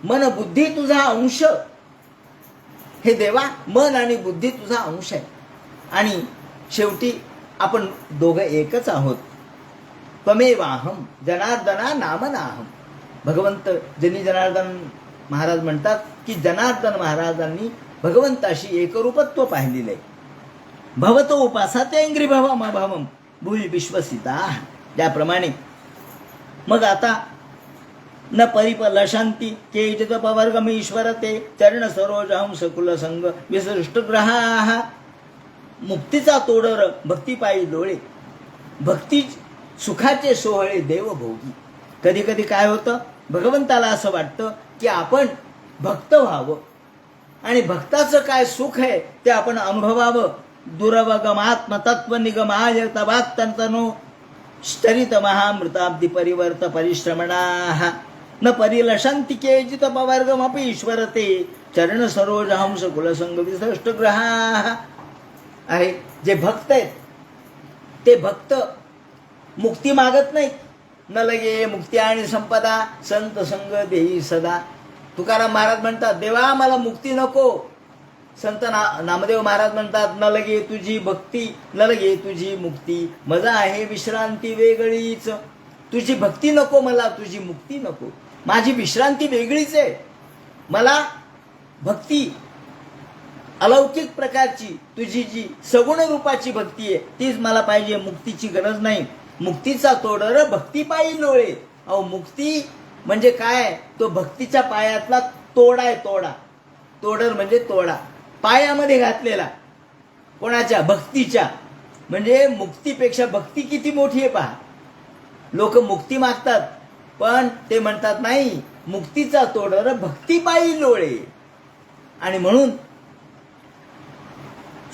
मन बुद्धी तुझा अंश. हे देवा मन आणि बुद्धी तुझा अंश आहे आणि शेवटी आपण दोघं एकच आहोत. त्वमेवाहम जनार्दना नामनाहम. भगवंत जनार्दन महाराज म्हणतात की जनार्दन महाराजांनी भगवंताशी एकरूपत्व पाहिलेलं आहे. भवतो उपासात्यंग्री भवम अभवम भूय विश्वसिता. त्याप्रमाणे मग आता न परिपल शांती केचित पवर्गम ईश्वर ते चरण सरोज हंस कुल संग विसृष्ट ग्रहा. मुक्तीचा तोडर भक्ती पायी डोळे, भक्ती सुखाचे सोहळे देवभोगी. कधी कधी काय होतं, भगवंताला असं वाटतं की आपण भक्त व्हावं. आणि भक्ताचं काय सुख आहे ते आपण अनुभवावं. दुरवगमात्मतत्व निगमाय तवात्तनो स्तरित महामृताब्दी परिवर्त परिश्रमणाः न परिलशन्ति केचित् पवर्गमपि ईश्वरते चरण सरोज हंस कुलसंग विशिष्ट ग्रहाः. आहे जे भक्त आहेत ते भक्त मुक्ती मागत नाहीत. न लगे मुक्ती आणि संपदा संत संग देई सदा. तुकाराम महाराज म्हणतात देवा मला मुक्ती नको. संत नामदेव महाराज म्हणतात न लगे तुझी भक्ती न लगे तुझी मुक्ती मजा आहे विश्रांती वेगळीच. तुझी भक्ती नको मला, तुझी मुक्ती नको. माझी विश्रांती वेगळीच आहे. मला भक्ती अलौकिक प्रकारची तुझी जी सगुण रूपाची भक्ती आहे तीच मला पाहिजे. मुक्तीची गरज नाही. मुक्तीचा तोडर भक्ती पायी लोळे. अहो मुक्ती म्हणजे काय? तो भक्तीच्या पायातला तोडा आहे. तोडा, तोडर म्हणजे तोडा पायामध्ये घातलेला. कोणाच्या? भक्तीच्या. म्हणजे मुक्तीपेक्षा भक्ती किती मोठी आहे पहा. लोक मुक्ती मागतात पण ते म्हणतात नाही मुक्तीचा तोडर भक्ती पायी लोळे. आणि म्हणून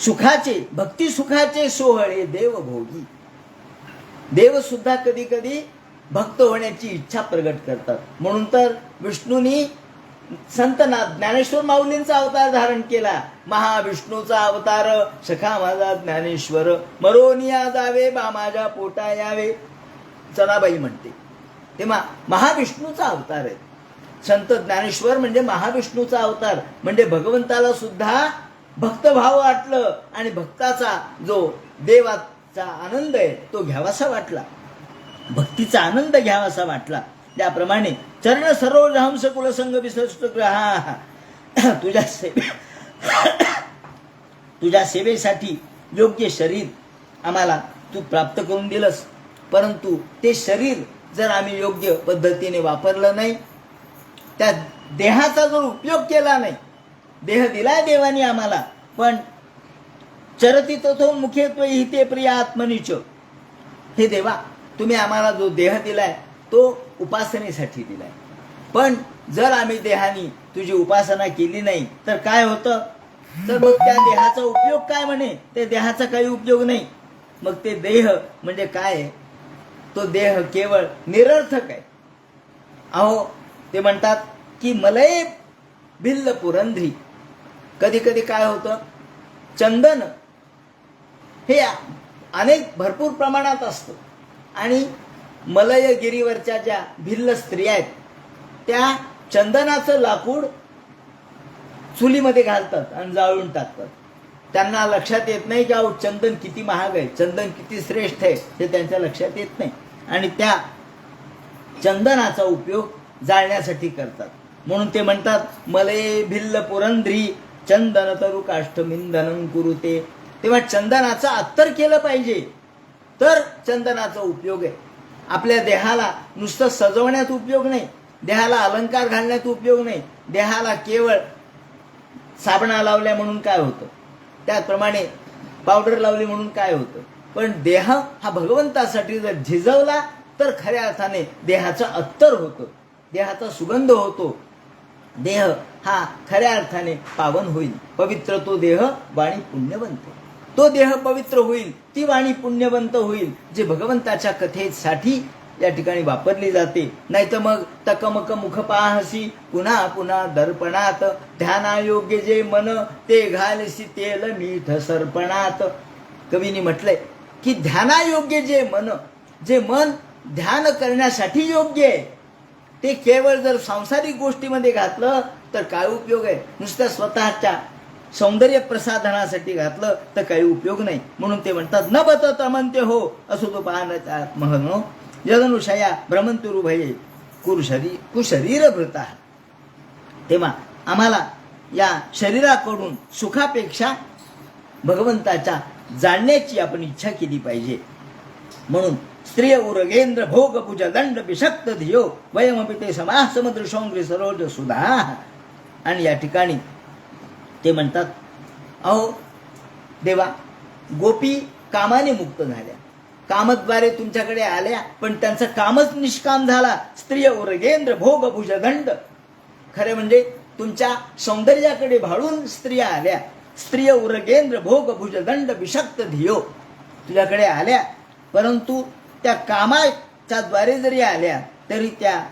सुखाचे भक्ती सुखाचे सोहळे देव भोगी. देव सुद्धा कधी कधी भक्त होण्याची इच्छा प्रगट करतात. म्हणून तर विष्णूंनी संत ज्ञानेश्वर माऊलींचा अवतार धारण केला. महाविष्णूचा अवतार सखा माझा ज्ञानेश्वर मरोनिया जावे बा माझ्या पोटा यावे जनाबाई म्हणते. तेव्हा महाविष्णूचा अवतार आहे संत ज्ञानेश्वर. म्हणजे महाविष्णूचा अवतार. म्हणजे भगवंताला सुद्धा भक्तभाव वाटलं आणि भक्ताचा जो देवाचा आनंद आहे तो घ्यावासा वाटला. भक्तीचा आनंद घ्यावासा वाटला. त्याप्रमाणे चरण सरोज हंस कुलसंग विशिष्ट ग्रहा. तुझ्या सेवेसाठी योग्य शरीर आम्हाला तू प्राप्त करून दिलंस. परंतु ते शरीर जर आम्ही योग्य पद्धतीने वापरलं नाही, त्या देहाचा जर उपयोग केला नाही, देह दिलाय देवानी आम्हाला पण चरती तथो मुखेत्व हिते प्रिय आत्मनीच. हे देवा तुम्ही आम्हाला जो देह दिलाय तो उपासनेसाठी दिलाय. पण जर आम्ही देहानी तुझी उपासना केली नाही तर काय होतं? तर मग त्या देहाचा उपयोग काय म्हणे? ते देहाचा काही उपयोग नाही. मग ते देह म्हणजे काय? तो देह केवळ निरर्थक आहे. अहो ते म्हणतात की मलय भिल्ल पुरंध्री. कधी कधी काय होतं? चंदन हे अनेक भरपूर प्रमाणात असतं आणि मलयगिरीवरच्या ज्या भिल्ल स्त्रिया आहेत त्या चंदनाचं लाकूड चुलीमध्ये घालतात आणि जाळून टाकतात. त्यांना लक्षात येत नाही की अहो चंदन किती महाग आहे, चंदन किती श्रेष्ठ आहे हे त्यांच्या लक्षात येत नाही. आणि त्या चंदनाचा उपयोग जाळण्यासाठी करतात. म्हणून ते म्हणतात मलये भिल्ल पुरंध्री चंदन तरु काष्ठमिंधनं कुरुते. तेव्हा चंदनाचा अत्तर केलं पाहिजे तर चंदनाचा उपयोग आहे. आपल्या देहाला नुसतं सजवण्यात उपयोग नाही, देहाला अलंकार घालण्यात उपयोग नाही. देहाला केवळ साबणा लावल्या म्हणून काय होतं? त्याचप्रमाणे पावडर लावली म्हणून काय होतं? पण देह हा भगवंतासाठी जर झिजवला तर खऱ्या अर्थाने देहाचा अत्तर होतं, देहाचा सुगंध होतो. देह हा खऱ्या अर्थाने पावन होईल. पवित्र तो देह वाणी पुण्यवंत. तो देह पवित्र होईल, ती वाणी पुण्यवंत होईल जे भगवंताच्या कथेसाठी या ठिकाणी वापरली जाते. नाही तर मग तकमक मुख पाहसी पुन्हा पुन्हा दर्पणात ध्यानायोग्य जे मन ते घालसी तेल मीठ सर्पणात. कवींनी म्हटलंय की ध्यानायोग्य जे मन, जे मन ध्यान करण्यासाठी योग्य आहे ते केवळ जर सांसारिक गोष्टीमध्ये घातलं तर काय उपयोग आहे? नुसत्या स्वतःच्या सौंदर्य प्रसाधनासाठी घातलं तर काही उपयोग नाही. म्हणून ते म्हणतात न बत म्हणते हो असो तो पाहण्याचा महनो जगनुषया भ्रमंतुरुभये कुशरीर भृता. तेव्हा आम्हाला या शरीराकडून सुखापेक्षा भगवंताच्या जाणण्याची आपण इच्छा केली पाहिजे. म्हणून स्त्रिय उरगेंद्र भोग पूज दंड बिशक्त धियो वयमपि ते समाह समुद्रशोंग्री सरोज सुधा. आणि या ठिकाणी ते म्हणतात अहो देवा गोपी कामाने मुक्त झाल्या, कामद्वारे तुमच्याकडे आल्या पण त्यांचं कामच निष्काम झाला. स्त्रिय उरगेंद्र भोग भुज दंड. खरे म्हणजे तुमच्या सौंदर्याकडे भाळून स्त्रिया आल्या. स्त्रिय उरगेंद्र भोग भुजदंड विषक्त धियो, तुझ्याकडे आल्या, परंतु त्या कामाच्या द्वारे जरी आल्या तरी त्या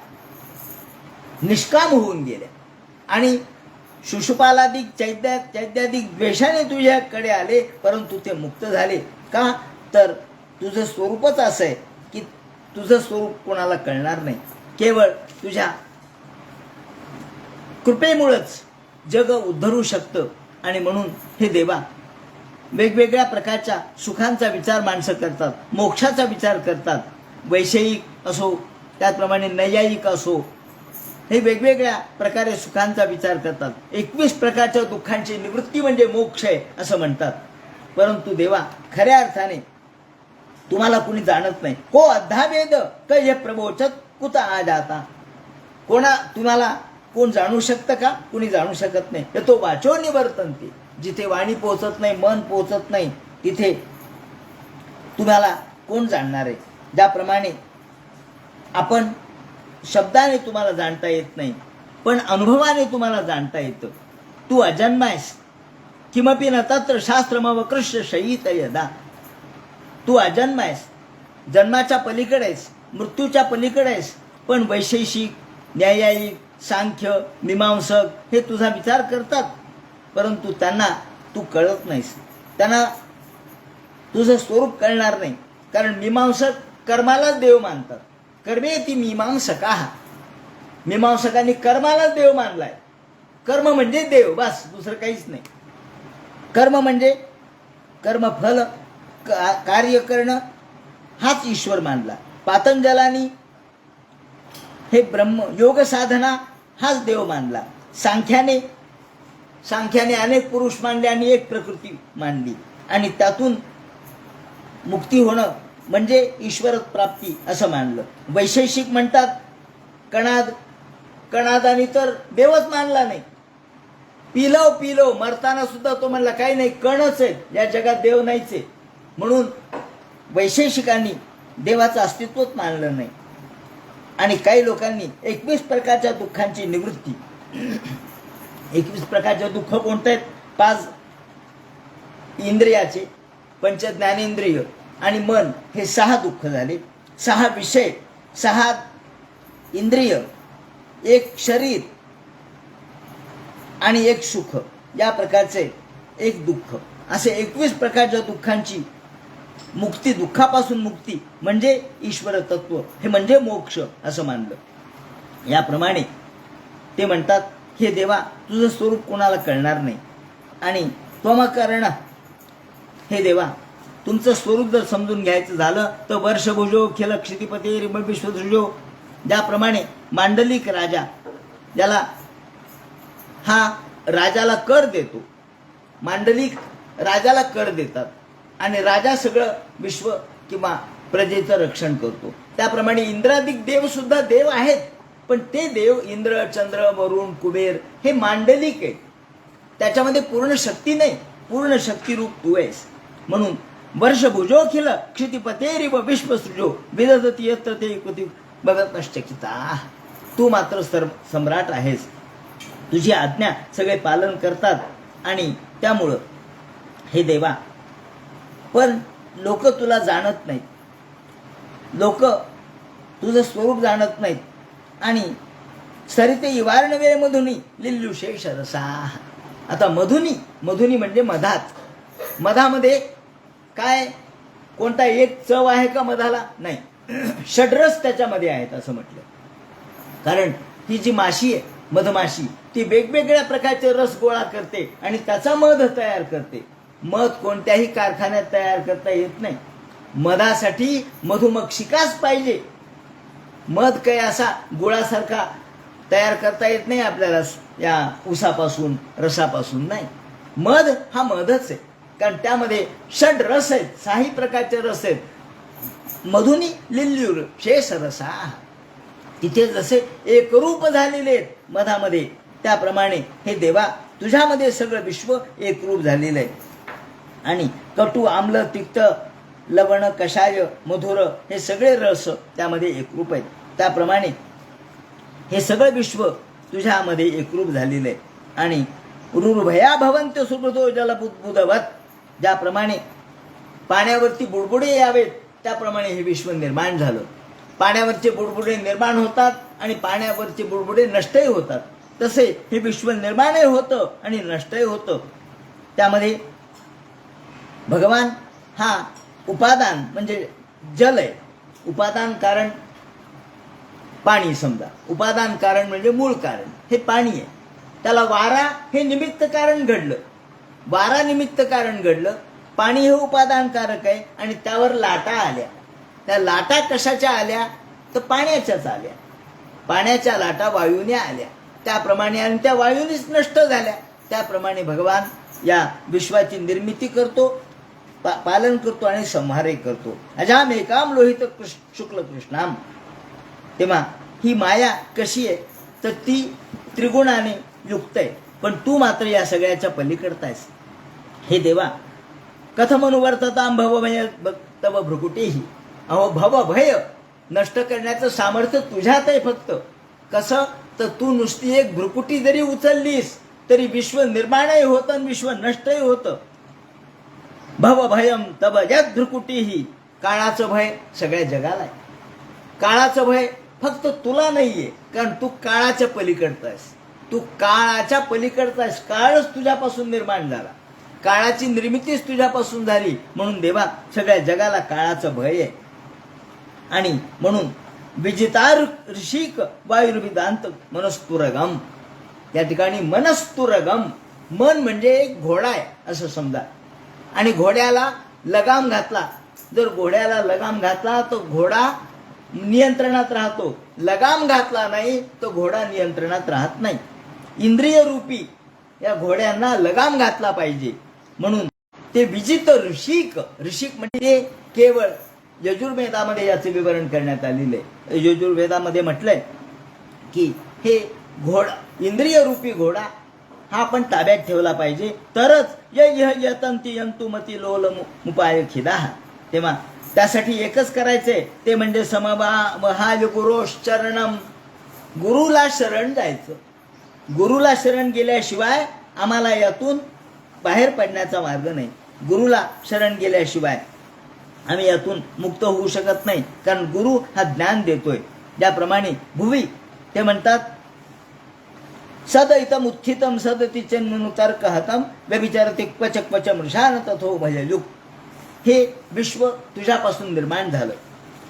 निष्काम होऊन गेल्या आणि शिशुपालादिक चैत्यादिक द्वेषाने तुझ्याकडे आले, परंतु ते मुक्त झाले. का तर तुझं स्वरूपच असं आहे की तुझं स्वरूप कोणाला कळणार नाही. केवळ तुझ्या कृपेमुळंच जग उद्धरू शकतं. आणि म्हणून हे देवा, वेगवेगळ्या प्रकारच्या सुखांचा विचार माणसं करतात, मोक्षाचा विचार करतात, वैषयिक असो त्याचप्रमाणे नैयायिक असो, हे वेगवेगळ्या प्रकारे सुखांचा विचार करतात. 21 प्रकारच्या दुःखांची निवृत्ती म्हणजे मोक्ष आहे असं म्हणतात. परंतु देवा, खऱ्या अर्थाने तुम्हाला कुणी जाणत नाही. को अद्धावेद कय प्रवोचत कुत आ जाता, तुम्हाला कोण जाणू शकतं का? कुणी जाणू शकत नाही. तो वाचो निवर्तनते, जिथे वाणी पोहोचत नाही, मन पोहोचत नाही, तिथे तुम्हाला कोण जाणणार आहे? ज्याप्रमाणे आपण शब्दाने तुम्हाला जाणता येत नाही, पण अनुभवाने तुम्हाला जाणता येतं. तू अजन्मायस किमपि न तत्र शास्त्रमवकृष्य शयीत यदा, तू अजन्मायस, जन्माच्या पलीकडेस, मृत्यूच्या पलीकडेस, पण वैशेषिक, न्यायिक, सांख्य, मीमांसक हे तुझा विचार करतात, परंतु त्यांना तू कळत नाहीस. त्यांना तुझं स्वरूप कळणार नाही. कारण मीमांसक कर्मालाच देव मानतात. कर्मे ती मीमांसका, मीमांसकांनी कर्मालाच देव मानलाय. कर्म म्हणजे देव, बस, दुसरं काहीच नाही. कर्म म्हणजे कर्मफल, कार्य करणं हाच ईश्वर मानला. पातंजलांनी हे ब्रह्म योग साधना हाच देव मानला. सांख्याने अनेक पुरुष मानले आणि एक प्रकृती मानली, आणि त्यातून मुक्ती होणं म्हणजे ईश्वर प्राप्ती असं मानलं. वैशेषिक म्हणतात कणादानी तर देवच मानला नाही. पिलो मरताना सुद्धा तो म्हणला काही नाही, कणच आहे, या जगात देव नाहीच आहे. म्हणून वैशेषिकांनी देवाचं अस्तित्वच मानलं नाही. आणि काही लोकांनी 21 प्रकारच्या दुःखांची निवृत्ती, 21 प्रकारचे दुःख कोणते आहेत? 5 इंद्रियाचे, 5 ज्ञानेंद्रिय आणि मन, हे 6 दुःख झाले. 6 विषय, 6 इंद्रिय, 1 शरीर आणि 1 सुख, या प्रकारचे 1 दुःख, असे 21 प्रकारच्या दुःखांची मुक्ती, दुःखापासून मुक्ती म्हणजे ईश्वर तत्व, हे म्हणजे मोक्ष असं मानलं. याप्रमाणे ते म्हणतात, हे देवा, तुझं स्वरूप कोणाला कळणार नाही. आणि त्वमकर्ण, हे देवा, तुमचं स्वरूप जर समजून घ्यायचं झालं तर वर्षभुजो खिल क्षितिपते रिम विश्वसृजो, ज्याप्रमाणे मांडलिक राजा, ज्याला हा राजाला कर देतो, मांडलिक राजाला कर देतात आणि राजा सगळं विश्व किंवा प्रजेचं रक्षण करतो. त्याप्रमाणे इंद्रादिक देव सुद्धा देव आहेत, पण ते देव इंद्र, चंद्र, वरुण, कुबेर हे मांडलिक आहेत. त्याच्यामध्ये पूर्ण शक्ती नाही, पूर्ण शक्तिरूप तू आहेस. म्हणून वर्षभुजोखिल क्षितिपतेरिव विश्वसृजो विदधती यत्र ते कृती बघत नश्चकिता, तू मात्र सम्राट आहेस. तुझी आज्ञा सगळे पालन करतात. आणि त्यामुळं हे देवा, पण लोक तुला जाणत नाहीत, लोक तुझं स्वरूप जाणत नाहीत. आणि सरिते इवारणवे मधुनी लिल्लू शेष रसा, आता मधुनी म्हणजे मधात, मधामध्ये काय कोणता एक चव आहे का मधाला? नाही, षड्रस त्याच्यामध्ये आहेत असं म्हटलं. कारण ही जी माशी आहे, मधमाशी, ती वेगवेगळ्या प्रकारचे रस गोळा करते आणि त्याचा मध तयार करते. मध कोणत्याही कारखान्यात तयार करता येत नाही. मधासाठी मधुमक्षिकाच पाहिजे. मध काही असा गुळासारखा तयार करता येत नाही आपल्याला या ऊसापासून, रसापासून. नाही, मध हा मधच आहे, कारण त्यामध्ये षड रस आहेत, 6 प्रकारचे रस आहेत. मधुनी लिल्यूर शेष रसा, तिथे जसे एकरूप झालेले आहेत मधामध्ये, त्याप्रमाणे हे देवा, तुझ्यामध्ये सगळं विश्व एकरूप झालेलं आहे. आणि कटू, आम्ल, तिक्त, लवण, कषाय, मधुर हे सगळे रस त्यामध्ये एकरूप आहेत. त्याप्रमाणे हे सगळं विश्व तुझ्यामध्ये एकरूप झालेलं आहे. आणि रुर्भया भवन्त्य सुकृतो जलबुद्बुदवत, ज्याप्रमाणे पाण्यावरती बुडबुडे यावेत त्याप्रमाणे हे विश्व निर्माण झालं. पाण्यावरचे बुडबुडे निर्माण होतात आणि पाण्यावरचे बुडबुडे नष्टही होतात. तसे हे विश्व निर्माणही होतं आणि नष्टही होतं. त्यामध्ये भगवान हा उपादान म्हणजे जल आहे. उपादान कारण पाणी, समजा उपादान कारण म्हणजे मूळ कारण हे पाणी आहे. त्याला वारा हे निमित्त कारण घडलं, वारा निमित्त कारण घडलं. पाणी हे उपादान कारक आहे आणि त्यावर लाटा आल्या. त्या लाटा कशाच्या आल्या तर पाण्याच्याच आल्या. पाण्याच्या लाटा वायूने आल्या त्याप्रमाणे, आणि त्या वायूनेच नष्ट झाल्या. त्याप्रमाणे भगवान या विश्वाची निर्मिती करतो, पालन करतो आणि संहारही करतो. अजाम एकाम लोहित शुक्ल कृष्णाम. तेव्हा ही माया कशी आहे तर ती त्रिगुणाने युक्त आहे, पण तू मात्र या सगळ्याच्या पलीकडतायस. हे देवा, कथमनुवर्तताम भवभय तव भ्रुकुटीही. अहो भवभय नष्ट करण्याचं सामर्थ्य तुझ्यात आहे फक्त. कसं तर तू नुसती एक भ्रुकुटी जरी उचललीस तरी विश्व निर्माणही होतं आणि विश्व नष्टही होतं. भवभयम तव यद भ्रुकुटीही. काळाचं भय सगळ्या जगाला आहे. काळाचं भय फक्त तुला नाहीये, कारण तू काळाच्या पलीकडचा आहेस. तू काळाच्या पलीकडचा आहेस. काळच तुझ्यापासून निर्माण झाला, काळाची निर्मितीच तुझ्यापासून झाली. म्हणून देवा, सगळ्या जगाला काळाचं भय आहे. आणि म्हणून विजितार ऋषिक वायुर्विदांत मनस्तुरगम. या ठिकाणी मनस्तुरगम, मन म्हणजे एक घोडा आहे असं समजा, आणि घोड्याला लगाम घातला. जर घोड्याला लगाम घातला तर घोडा नियंत्रणात राहतो, लगाम घातला नाही तर घोडा नियंत्रणात राहत नाही. इंद्रिय रूपी या घोड्यांना लगाम घातला पाहिजे. म्हणून ते विजित ऋषिक. ऋषिक म्हणजे केवळ यजुर्वेदामध्ये याचे विवरण करण्यात आलेले आहे. यजुर्वेदामध्ये म्हटलंय की हे घोडा, इंद्रिय रूपी घोडा हा आपण ताब्यात ठेवला पाहिजे, तरच यतंती यंतुमती लोल मुपाय खिदाह. तेव्हा त्यासाठी एकच करायचंय, ते म्हणजे समभाल गुरोश्चरणम. गुरुला शरण जायचं. गुरुला शरण गेल्याशिवाय आम्हाला यातून बाहेर पडण्याचा मार्ग नाही. गुरुला शरण गेल्याशिवाय आम्ही यातून मुक्त होऊ शकत नाही, कारण गुरु हा ज्ञान देतोय. ज्याप्रमाणे भुवी ते म्हणतात सद इतम उत्थितम सदती तर्क हतम व्यभिचारते क्वच क्वच मृषान तथो भययुग. हे विश्व तुझ्यापासून निर्माण झालं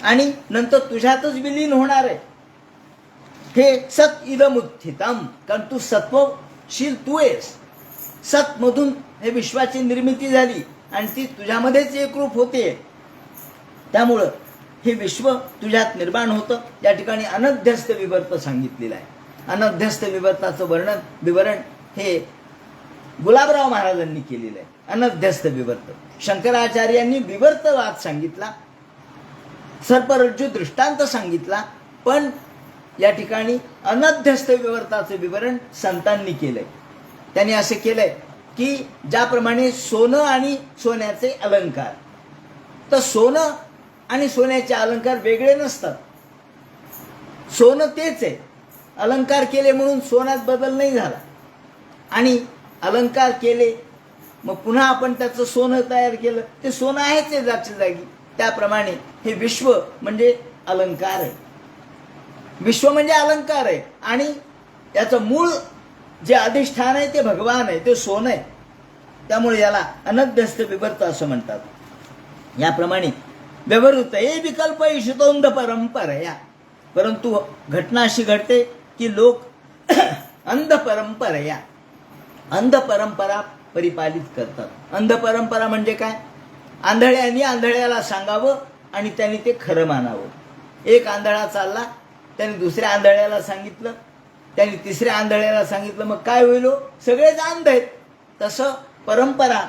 आणि नंतर तुझ्यातच विलीन होणार आहे. हे सत इदम उत्थितम, कारण तू सत्वशील तू आहेस. सतमधून हे विश्वाची निर्मिती झाली आणि ती तुझ्यामध्येच एकरूप होते. त्यामुळं हे विश्व तुझ्यात निर्माण होतं. या ठिकाणी अनध्यस्त विवर्त सांगितलेलं आहे. अनध्यस्त विवर्ताचं विवरण हे गुलाबराव महाराजांनी केलेलं आहे. अनध्यस्त विवर्त. शंकराचार्यांनी विवर्तवाद सांगितला, सर्परज्जू दृष्टांत सांगितला, पण या ठिकाणी अनध्यस्त विवर्ताचं विवरण संतांनी केलंय. त्यांनी असं केलंय की ज्याप्रमाणे सोनं आणि सोन्याचे अलंकार, तर सोनं आणि सोन्याचे अलंकार वेगळे नसतात. सोनं तेच आहे. अलंकार केले म्हणून सोन्यात बदल नाही झाला, आणि अलंकार केले मग पुन्हा आपण त्याचं सोनं तयार केलं, ते सोनं आहेच आहे जागच्या जागी. त्याप्रमाणे हे विश्व म्हणजे अलंकार आहे. विश्व म्हणजे अलंकार आहे आणि याचं मूळ जे अधिष्ठान आहे ते भगवान आहे, ते सोनं आहे. त्यामुळे याला अनध्यस्त विवर्त असं म्हणतात. याप्रमाणे व्यवहृत हे विकल्प ईशितोंद परंपरा. परंतु घटना अशी घडते की लोक अंध परंपरा परिपालित करतात. अंध परंपरा म्हणजे काय? आंधळ्यांनी आंधळ्याला सांगावं आणि त्यांनी ते खरं मानावं. एक आंधळा चालला, त्याने दुसऱ्या आंधळ्याला सांगितलं, त्यांनी तिसऱ्या आंधळ्याला सांगितलं, मग काय होईल? सगळेच अंध आहेत. तसं परंपरा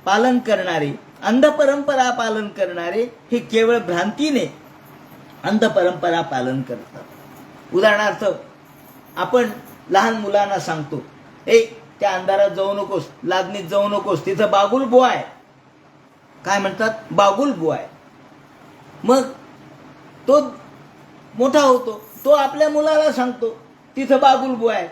पालन करणारे, अंध परंपरा पालन करणारे हे केवळ भ्रांतीने अंध परंपरा पालन करतात. उदाहरणार्थ आपण लहान मुलांना सांगतो, त्या अंधारात जाऊ नकोस, लादणीत जाऊ नकोस, तिथं बागुल बुवा आहे. काय म्हणतात? बागुल बुवा आहे. मग तो मोठा होतो, तो आपल्या मुलाला सांगतो तिथं बागुलबुवा आहे.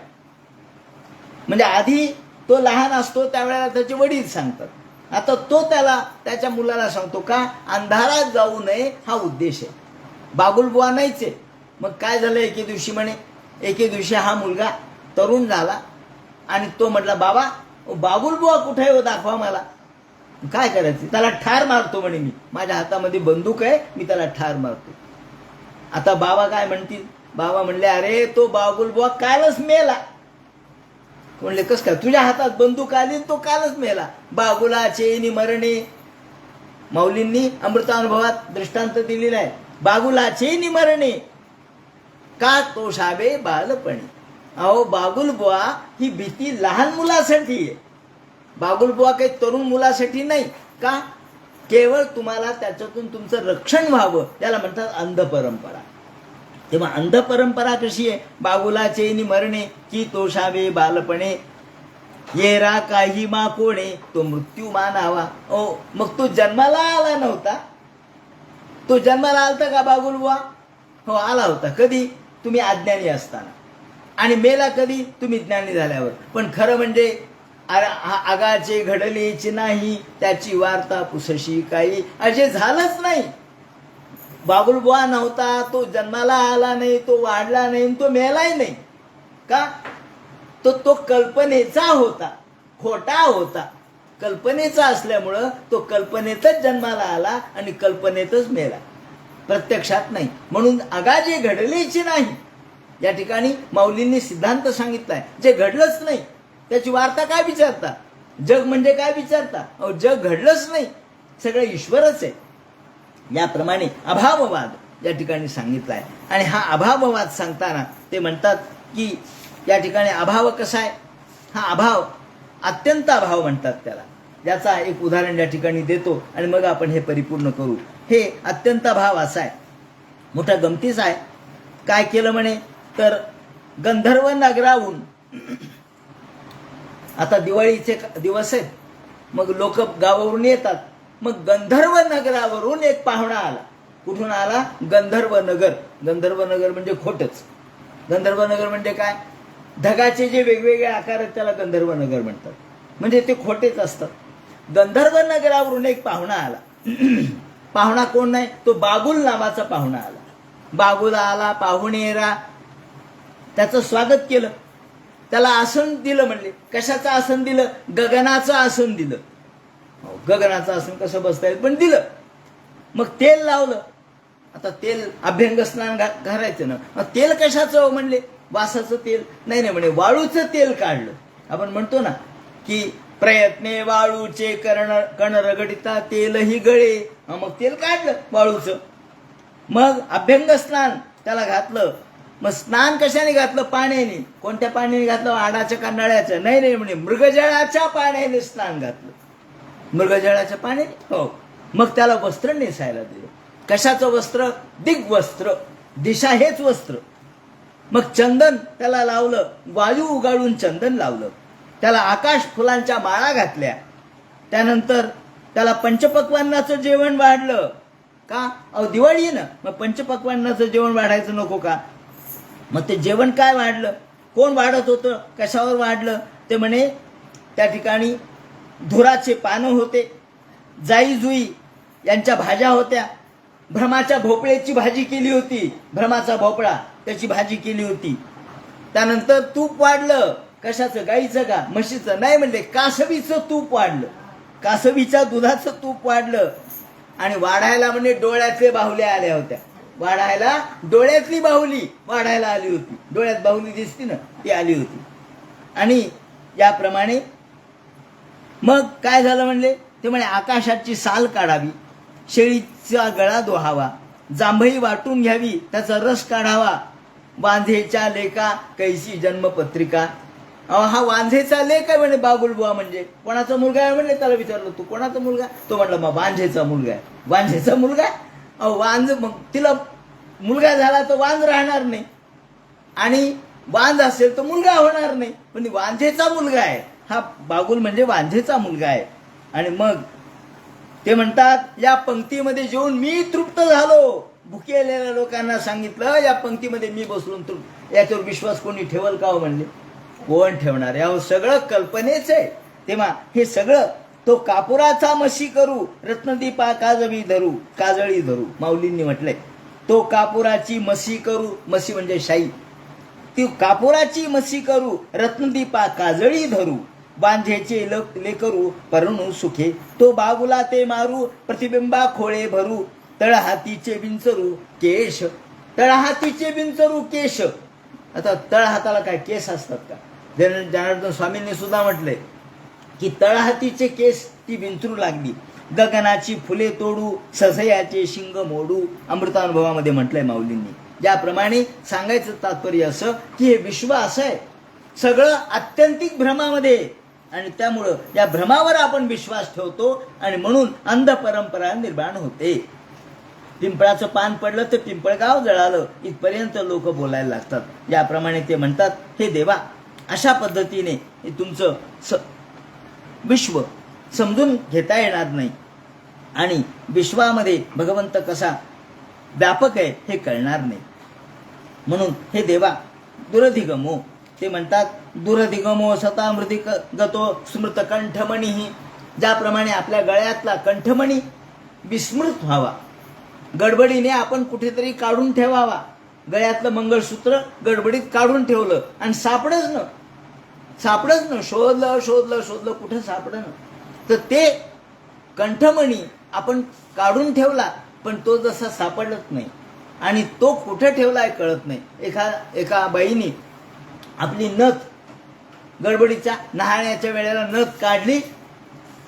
म्हणजे आधी तो लहान असतो त्यावेळेला त्याचे वडील सांगतात, आता तो त्याच्या मुलाला सांगतो का अंधारात जाऊ नये हा उद्देश आहे. बागुलबुवा नाहीच आहे. मग काय झालं, एके दिवशी हा मुलगा तरुण झाला आणि तो म्हटला, बाबा बागुलबुवा कुठे आहे हो, दाखवा मला. काय करायचं, त्याला ठार मारतो म्हणे मी, माझ्या हातामध्ये बंदूक आहे, मी त्याला ठार मारतो. आता बाबा काय म्हणतील, बाबा म्हणले अरे तो बागुलबुवा कालच मेला. म्हणले कस काय, तुझ्या हातात बंदूक आली तो कालच मेला. बागुलाचे मरणे, माऊलींनी अमृतानुभवात दृष्टांत दिलेला आहे. बागुलाचे मरणे का तोषावे बालपणी. अहो बागुलबुवा ही भीती लहान मुलासाठी आहे, बागुलबुवा काही तरुण मुलासाठी नाही. का, केवळ तुम्हाला त्याच्यातून तुमचं रक्षण व्हावं, त्याला म्हणतात अंधपरंपरा. तेव्हा अंधपरंपरा कशी आहे, बागुलाचे मरणे की तोषावे बालपणे, येरा काही मा कोणे तो मृत्यू मानावा. ओ मग तो जन्माला आला नव्हता, तो जन्माला आलता का बागुलबुवा? हो आला होता. कधी, तुम्ही अज्ञानी असताना. आणि मेला कधी, तुम्ही ज्ञानी झाल्यावर. पण खरं म्हणजे आगाचे घडलेचे नाही, त्याची वार्ता पुसशी काही, असे झालंच नाही. बागुलबुवा नव्हता, तो जन्माला आला नाही, तो वाढला नाही, तो मेलाही नाही. का, तो कल्पनेचा होता, खोटा होता. कल्पनेचा असल्यामुळं तो कल्पनेतच जन्माला आला आणि कल्पनेतच मेला, प्रत्यक्षात नाही. म्हणून आगाजे घडलेचे नाही, या ठिकाणी माऊलींनी सिद्धांत सांगितलाय. जे घडलंच नाही त्याची वार्ता काय विचारता, जग म्हणजे काय विचारता. अहो जग घडलंच नाही, सगळं ईश्वरच आहे. याप्रमाणे अभाववाद या ठिकाणी सांगितला आहे. आणि हा अभाववाद सांगताना ते म्हणतात की या ठिकाणी अभाव कसा आहे, हा अभाव अत्यंत अभाव म्हणतात त्याला. याचा एक उदाहरण या ठिकाणी देतो आणि मग आपण हे परिपूर्ण करू. हे अत्यंत अभाव असा आहे, मोठा गमतीचा आहे. काय केलं म्हणे, तर गंधर्व नगराहून, आता दिवाळीचे दिवस आहेत, मग लोक गावावरून येतात. मग गंधर्व नगरावरून एक पाहुणा आला. कुठून आला, गंधर्व नगर. गंधर्व नगर म्हणजे खोटच. गंधर्व नगर म्हणजे काय, ढगाचे जे वेगवेगळे आकार आहेत त्याला गंधर्व नगर म्हणतात, म्हणजे ते खोटेच असतात. गंधर्व नगरावरून एक पाहुणा आला. पाहुणा कोण नाही, तो बागुल नावाचा पाहुणा आला. बागुल आला, पाहुणेरा, त्याचं स्वागत केलं, त्याला आसन दिलं. म्हणले कशाचं आसन दिलं, गगनाचं आसन दिलं. गगनाचं आसन कसं बसता येईल, पण दिलं. मग तेल लावलं. आता तेल अभ्यंग स्नान घालायचं ना, मग तेल कशाचं म्हणले, वासाचं तेल नाही म्हणे, वाळूचं तेल काढलं. आपण म्हणतो ना की प्रयत्ने वाळूचे कण रगडिता तेलही गळे. मग तेल काढलं वाळूचं. मग अभ्यंग स्नान त्याला घातलं. मग स्नान कशाने घातलं, पाण्याने. कोणत्या पाण्याने घातलं, आडाच्या का नळ्याचं, नाही म्हणे, मृगजळाच्या पाण्याने स्नान घातलं. मृगजळाच्या पाण्याने, हो. मग त्याला वस्त्र नेसायला दिलं. कशाचं वस्त्र, दिग्वस्त्र, दिशा हेच वस्त्र. मग चंदन त्याला लावलं, वायू उगाळून चंदन लावलं. त्याला आकाश फुलांच्या माळा घातल्या. त्यानंतर त्याला पंचपक्वान्नाचं जेवण वाढलं. का, अहो दिवाळी आहे ना, मग पंचपक्वान्नाचं जेवण वाढायचं नको का. मग ते जेवण काय वाढलं, कोण वाढत होतं, कशावर वाढलं, ते म्हणे त्या ठिकाणी धुराचे पानं होते, जाई जुई यांच्या भाज्या होत्या, भ्रमाच्या भोपळ्याची भाजी केली होती, भ्रमाचा भोपळा त्याची भाजी केली होती. त्यानंतर तूप वाढलं. कशाचं, गाईचं का म्हशीचं, नाही म्हणले, कासवीचं तूप वाढलं, कासवीच्या दुधाचं तूप वाढलं. आणि वाढायला म्हणजे डोळ्यातले बाहुल्या आल्या होत्या. वाढायला डोळ्यातली बाहुली वाढायला आली होती. डोळ्यात बाहुली दिसती ना, ती आली होती. आणि याप्रमाणे मग काय झालं म्हणले, ते म्हणे आकाशाची साल काढावी, शेळीचा गळा दोहावा, जांभई वाटून घ्यावी, त्याचा रस काढावा, वांझेच्या लेका कैसी जन्मपत्रिका. हा वांझेचा लेख आहे म्हणे बागुलबुवा. म्हणजे कोणाचा मुलगा आहे म्हणले, त्याला विचारलं तू कोणाचा मुलगा, तो म्हटलं मग वांझेचा मुलगा आहे. वांझेचा मुलगा, वांझ, मग तिला मुलगा झाला तर वांझ राहणार नाही, आणि वांझ असेल तर मुलगा होणार नाही, पण वांझेचा मुलगा आहे. हा बागुल म्हणजे वांझेचा मुलगा आहे. आणि मग ते म्हणतात या पंक्तीमध्ये जेवून मी तृप्त झालो. भुकेलेल्या लोकांना सांगितलं या पंक्तीमध्ये मी बसलो तृप्त. याच्यावर विश्वास कोणी ठेवल का हो म्हणले? कोण ठेवणार? यावर सगळं कल्पनेच आहे. तेव्हा हे सगळं तो कापुराचा मशी करू रत्नदीपा काजळी धरू माऊलींनी म्हटलंय. तो कापुराची मशी करू, मशी म्हणजे शाई, ती कापुराची मशी करू रत्नदीपा काजळी धरू बांधेचे लेकरू परणू सुखे तो बाबुला ते मारू प्रतिबिंबा खोळे भरू तळहातीचे बिंचरू केश. तळहातीचे बिंचरू केश. आता तळहाताला काय केस असतात का? जनार्दन स्वामींनी सुद्धा म्हटलंय की तळहातीचे केस ती विंचरू लागली. गगनाची फुले तोडू ससयाचे शिंग मोडू अमृतानुभवामध्ये म्हटलंय माऊलींनी. ज्याप्रमाणे सांगायचं तात्पर्य असं की हे विश्व असं आहे सगळं आत्यंतिक भ्रमामध्ये, आणि त्यामुळं या भ्रमावर आपण विश्वास ठेवतो आणि म्हणून अंध परंपरा निर्माण होते. पिंपळाचं पान पडलं तर पिंपळगाव जळालं इथपर्यंत लोक बोलायला लागतात. ज्याप्रमाणे ते म्हणतात हे देवा अशा पद्धतीने हे तुमचं विश्व समजून घेता येणार नाही आणि विश्वामध्ये भगवंत कसा व्यापक आहे हे कळणार नाही. म्हणून हे देवा दुरधिगमो, ते म्हणतात दुरधिगमो सता मृतिक गतो स्मृत कंठमणी. ज्याप्रमाणे आपल्या गळ्यातला कंठमणी विस्मृत व्हावा, गडबडीने आपण कुठेतरी काढून ठेवावा. गळ्यातलं मंगळसूत्र गडबडीत काढून ठेवलं आणि सापडच न शोधलं कुठं सापडणं. तर ते कंठमणी आपण काढून ठेवला पण तो जसा सापडत नाही आणि तो कुठे ठेवलाय कळत नाही. एका बाईने आपली नथ गडबडीच्या न्हाण्याच्या वेळेला नथ काढली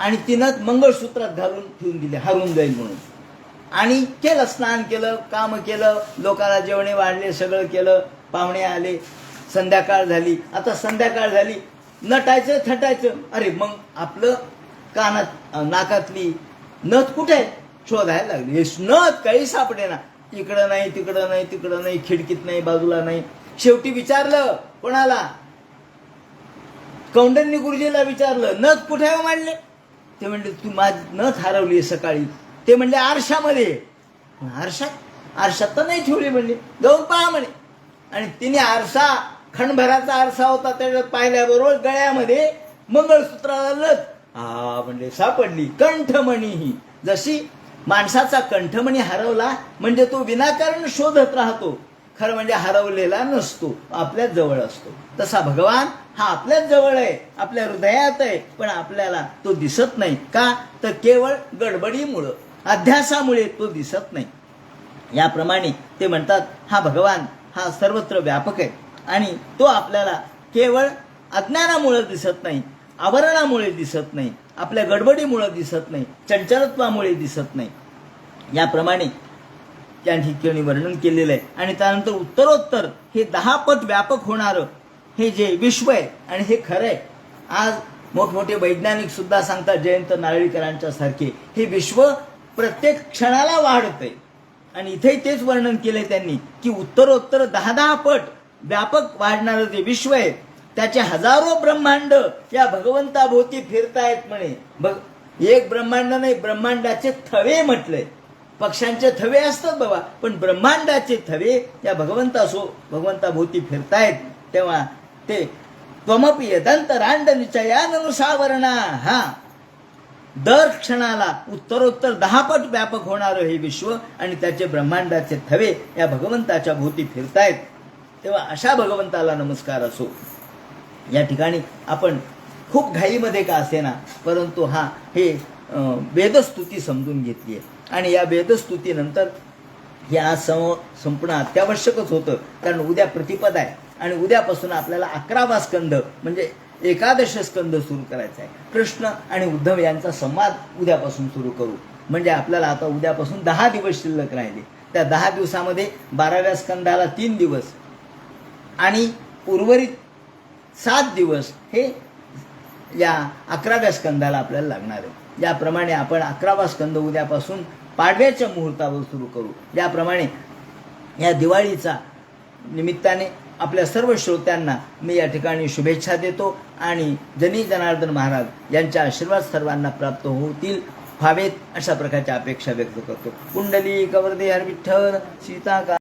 आणि ती नथ मंगळसूत्रात घालून ठेवून दिली हरून जाईल म्हणून, आणि केलं स्नान केलं, काम केलं, लोकांना जेवणे वाढले, सगळं केलं, पाहुणे आले, संध्याकाळ झाली. आता संध्याकाळ झाली, नटायचं थटायचं, अरे मग आपलं कानात नाकातली नथ कुठे आहे शोधायला लागली. हे नथ काही सापडेना, इकडं नाही, खिडकीत नाही, बाजूला नाही. शेवटी विचारलं कोणाला? कौंडन्य गुरुजीला विचारलं नथ कुठे आहे मांडले? ते म्हणले तू माझी नथ हरवली सकाळी. ते म्हणले आरशामध्ये. आरशात तर नाही ठेवली म्हणले, जाऊन पहा म्हणे. आणि तिने आरसा खणभराचा आरसा होता त्याच्यात पाहिल्याबरोबर गळ्यामध्ये मंगळसूत्राला नथ म्हणजे सापडली. कंठमणी ही जशी माणसाचा कंठमणी हरवला म्हणजे तो विनाकारण शोधत राहतो, खरं म्हणजे हरवलेला नसतो, आपल्याच जवळ असतो. तसा भगवान हा आपल्याच जवळ आहे, आपल्या हृदयात आहे, पण आपल्याला तो दिसत नाही. का? तर केवळ गडबडीमुळं, अध्यासामुळे तो दिसत नाही. याप्रमाणे ते म्हणतात हा भगवान हा सर्वत्र व्यापक आहे आणि तो आपल्याला केवळ अज्ञानामुळे दिसत नाही, आवरणामुळे दिसत नाही, आपल्या गडबडीमुळे दिसत नाही, चंचलत्वामुळे दिसत नाही. याप्रमाणे त्या ठिकाणी वर्णन केलेलं आहे. आणि त्यानंतर उत्तरोत्तर हे 10 पट व्यापक होणारं हे जे विश्व आहे आणि हे खरं आहे. आज मोठमोठे वैज्ञानिक सुद्धा सांगतात, जयंत नारळीकरांच्या सारखे, हे विश्व प्रत्येक क्षणाला वाढतंय. आणि इथेही तेच वर्णन केलंय त्यांनी की उत्तरोत्तर 10 पट व्यापक वाढणारं जे विश्व आहे त्याचे हजारो ब्रह्मांड या भगवंताभोवती फिरतायत म्हणे. एक ब्रह्मांड नाही, ब्रह्मांडाचे थवे म्हटलंय. पक्ष्यांचे थवे असतात बाबा, पण ब्रह्मांडाचे थवे या भगवंताभोवती फिरतायत. तेव्हा ते त्वमपि यदंतरांड निचयानुसावरणा, हा दर क्षणाला उत्तरोत्तर 10 पट व्यापक होणारं हे विश्व आणि त्याचे ब्रह्मांडाचे थवे या भगवंताच्या भोवती फिरतायत. तेव्हा अशा भगवंताला नमस्कार असो. या ठिकाणी आपण खूप घाईमध्ये का असेना, परंतु हे वेदस्तुती समजून घेतली आहे आणि या वेदस्तुतीनंतर हे आज संपणं अत्यावश्यकच होतं. कारण उद्या प्रतिपद आहे आणि उद्यापासून आपल्याला 11वा स्कंद म्हणजे 11दश स्कंद सुरू करायचा आहे. कृष्ण आणि उद्धव यांचा संवाद उद्यापासून सुरू करू. म्हणजे आपल्याला आता उद्यापासून 10 दिवस शिल्लक राहिले. त्या 10 दिवसामध्ये 12व्या स्कंदाला 3 दिवस आणि उर्वरित 7 दिवस हे या 11व्या स्कंदाला आपल्याला लागणार आहे. ज्याप्रमाणे आपण 11वा स्कंद उद्यापासून पाडव्याच्या मुहूर्तावर सुरू करू. ज्याप्रमाणे या दिवाळीचा निमित्ताने आपल्या सर्व श्रोत्यांना मी या ठिकाणी शुभेच्छा देतो आणि जनी जनार्दन महाराज यांच्या आशीर्वाद सर्वांना प्राप्त होतील. व्हावेत अशा प्रकारच्या अपेक्षा व्यक्त करतो. कुंडली कवरदे हर विठ्ठल सीता का